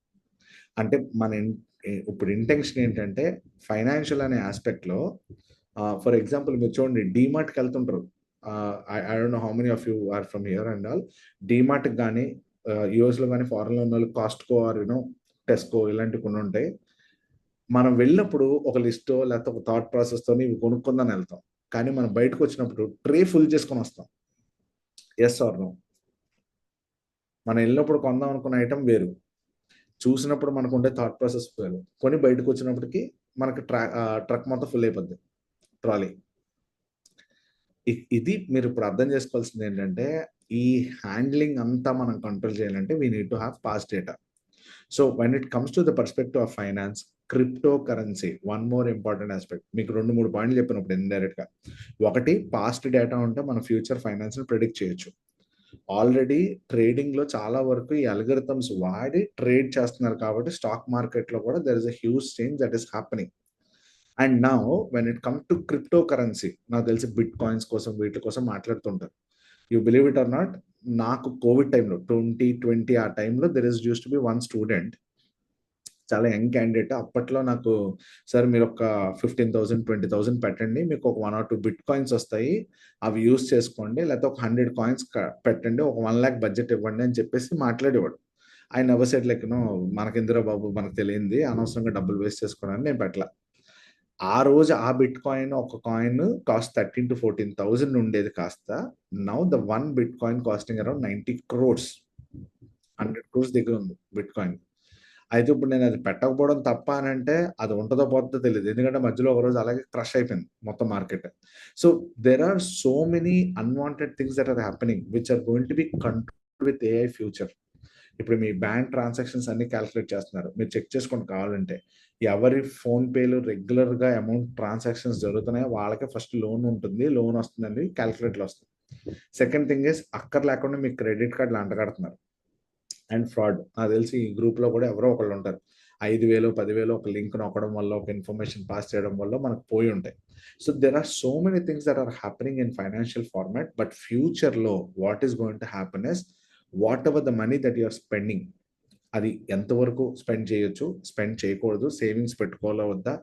అంటే మన ఇప్పుడు ఇంటెన్షన్ ఏంటంటే ఫైనాన్షియల్ అనే ఆస్పెక్ట్లో ఫర్ ఎగ్జాంపుల్ మీరు చూడండి డీమార్ట్కి వెళ్తుంటారు. I don't know how many of you are from here and all. డీమార్ట్కి కానీ యూఎస్లో కానీ ఫారెన్లో ఉన్న వాళ్ళు కాస్ట్కో ఆర్ టెస్కో ఇలాంటివి కొన్ని ఉంటాయి. మనం వెళ్ళినప్పుడు ఒక లిస్టో లేకపోతే ఒక థాట్ ప్రాసెస్తో ఇవి కొనుక్కుందని వెళ్తాం, కానీ మనం బయటకు వచ్చినప్పుడు ట్రే ఫుల్ చేసుకొని వస్తాం. Yes or no? మనం వెళ్ళినప్పుడు కొందాం అనుకున్న ఐటమ్ వేరు, చూసినప్పుడు మనకు ఉండే థాట్ ప్రాసెస్ వేరు, కొని బయటకు వచ్చినప్పటికి మనకి ట్రక్ మొత్తం ఫుల్ అయిపోద్ది, ట్రాలీ. ఇది మీరు ఇప్పుడు అర్థం చేసుకోవాల్సింది ఏంటంటే ఈ హ్యాండ్లింగ్ అంతా మనం కంట్రోల్ చేయాలంటే we need to have past data. So when it comes to the perspective of finance, crypto currency one more important aspect. మీకు 2-3 పాయింట్లు చెప్పినప్పుడు ఇండైరెక్ట్ గా. ఒకటి, పాస్ట్ డేటా ఉంటే మన ఫ్యూచర్ ఫైనాన్స్ ని ప్రిడిక్ట్ చేయొచ్చు. ఆల్రెడీ ట్రేడింగ్ లో చాలా వరకు ఈ అల్గరిథమ్స్ వాడి ట్రేడ్ చేస్తున్నారు కాబట్టి స్టాక్ మార్కెట్ లో కూడా there is a huge change that is happening. And now when it come to crypto currency, నాకు తెలిసి బిట్ కాయిన్స్ కోసం వీటి కోసం మాట్లాడుతుంటారు. You believe it or not, నాకు కోవిడ్ టైంలో 2020 ఆ టైంలో there is use to be one student, చాలా యంగ్ క్యాండిడేట్. అప్పట్లో నాకు, సార్ మీరు ఒక 15,000 20,000 పెట్టండి, మీకు ఒక 1 or 2 బిట్ కాయిన్స్ వస్తాయి, అవి యూస్ చేసుకోండి, లేకపోతే ఒక 100 కాయిన్స్ పెట్టండి, ఒక 1 lakh బడ్జెట్ ఇవ్వండి అని చెప్పేసి మాట్లాడేవాడు. ఆయన నెవర్ సెడ్ లైక్ మనకెందురా బాబు, మనకు తెలియంది, అనవసరంగా డబ్బులు వేస్ట్ చేసుకోవడానికి నేను పెట్టలా. ఆ రోజు ఆ బిట్ కాయిన్, ఒక కాయిన్ కాస్ట్ 13,000 to 14,000 ఉండేది కాస్త now the one bit coin costing around 90 crores, 100 crores దగ్గర ఉంది బిట్ కాయిన్. అయితే ఇప్పుడు నేను అది పెట్టకపోవడం తప్ప అని అంటే, అది ఉంటుందో పోతుందో తెలియదు, ఎందుకంటే మధ్యలో ఒక రోజు అలాగే క్రష్ అయిపోయింది మొత్తం market. So there are so many unwanted things that are happening which are going to be control with AI future. ఇప్పుడు మీ బ్యాంక్ ట్రాన్సాక్షన్స్ అన్ని క్యాలిక్యులేట్ చేస్తున్నారు, మీరు చెక్ చేసుకోండి కావాలంటే. ఎవరి ఫోన్ పేలు రెగ్యులర్ గా అమౌంట్ ట్రాన్సాక్షన్స్ జరుగుతున్నాయో వాళ్ళకే ఫస్ట్ లోన్ ఉంటుంది, లోన్ వస్తుందండి క్యాలిక్యులేట్లు వస్తుంది. సెకండ్ థింగ్ ఇస్, అక్కర్ లేకుండా మీకు క్రెడిట్ కార్డులు అంటగడుతున్నారు. అండ్ ఫ్రాడ్, నాకు తెలిసి ఈ గ్రూప్ లో కూడా ఎవరో ఒకళ్ళు ఉంటారు, 5,000 10,000 ఒక లింక్ నొక్కడం వల్ల, ఒక ఇన్ఫర్మేషన్ పాస్ చేయడం వల్ల మనకు పోయి ఉంటాయి. So there are so many things that are happening in financial format. But future లో what is going to happen is, whatever the money that you are spending, అది ఎంతవరకు స్పెండ్ చేయొచ్చు, స్పెండ్ చేయకూడదు, సేవింగ్స్ పెట్టుకోవాలా వద్దా,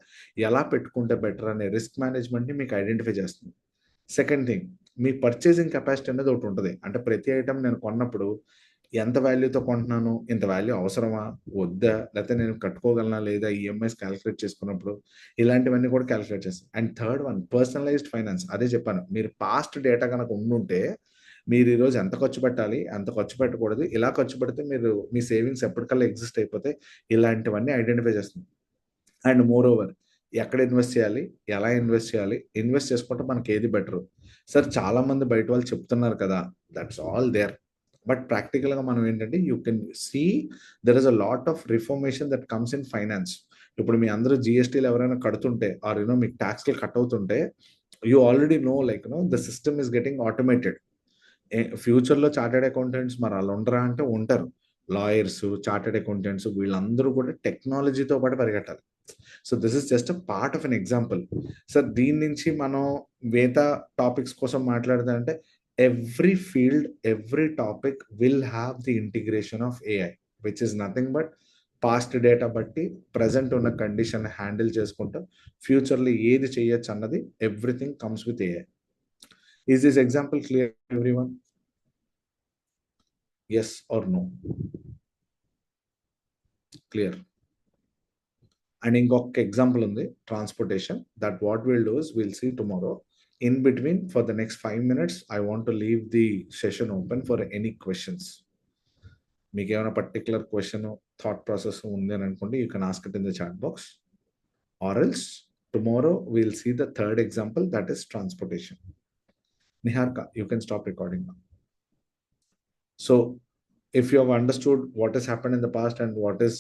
ఎలా పెట్టుకుంటే బెటర్ అనే రిస్క్ మేనేజ్మెంట్ని మీకు ఐడెంటిఫై చేస్తుంది. సెకండ్ థింగ్, మీ పర్చేసింగ్ కెపాసిటీ అనేది ఒకటి ఉంటుంది. అంటే ప్రతి ఐటమ్ నేను కొన్నప్పుడు ఎంత వాల్యూతో కొంటున్నాను, ఇంత వాల్యూ అవసరమా వద్దా, లేకపోతే నేను కట్టుకోగలనా లేదా, ఈఎంఐస్ క్యాలిక్యులేట్ చేసుకున్నప్పుడు ఇలాంటివన్నీ కూడా క్యాలిక్యులేట్ చేస్తాను. And third one, personalised finance. అదే చెప్పాను, మీరు పాస్ట్ డేటా కనుక ఉండుంటే మీరు ఈరోజు ఎంత ఖర్చు పెట్టాలి, ఎంత ఖర్చు పెట్టకూడదు, ఇలా ఖర్చు పెడితే మీరు మీ సేవింగ్స్ ఎప్పటికల్లా ఎగ్జిస్ట్ అయిపోతే, ఇలాంటివన్నీ ఐడెంటిఫై చేస్తుంది. అండ్ మోర్ ఓవర్, ఎక్కడ ఇన్వెస్ట్ చేయాలి, ఎలా ఇన్వెస్ట్ చేయాలి, ఇన్వెస్ట్ చేసుకుంటే మనకి ఏది బెటర్. సార్ చాలా మంది బయట వాళ్ళు చెప్తున్నారు కదా, that's all there. But practical గా మనం ఏంటంటే, you can see there is a lot of reformation that comes in finance. ఇప్పుడు మీ అందరూ జిఎస్టీలు ఎవరైనా కడుతుంటే, ఆర్ మీకు ట్యాక్స్లు కట్ అవుతుంటే, you already know like the system is getting automated. Future లో చార్టెడ్ అకౌంటెంట్స్ మరి వాళ్ళు ఉండరా అంటే ఉంటారు. లాయర్స్, చార్టెడ్ అకౌంటెంట్స్ వీళ్ళందరూ కూడా టెక్నాలజీతో పాటు పరిగెట్టాలి. So this is just a part of an example. Sir దీని నుంచి మనం మిగతా టాపిక్స్ కోసం మాట్లాడితే, every field, every topic will have the integration of AI, which is nothing but past data బట్టి ప్రజెంట్ ఉన్న కండిషన్ హ్యాండిల్ చేసుకుంటూ ఫ్యూచర్లో ఏది చేయొచ్చు అన్నది everything comes with AI. Is this example clear everyone? Yes or no? Clear. And ఇంకొక ఎగ్జాంపుల్ ఉంది, transportation. That what will do is will see tomorrow. In between, for the next 5 minutes, I want to leave the session open for any questions. మీకు ఏమైనా పర్టికులర్ క్వశ్చన్, థాట్ ప్రాసెస్ ఉంది అని అనుకోండి, you can ask it in the chat box. Or else tomorrow will see the third example, that is transportation. Niharka, you can stop recording now. So if you have understood what has happened in the past and what is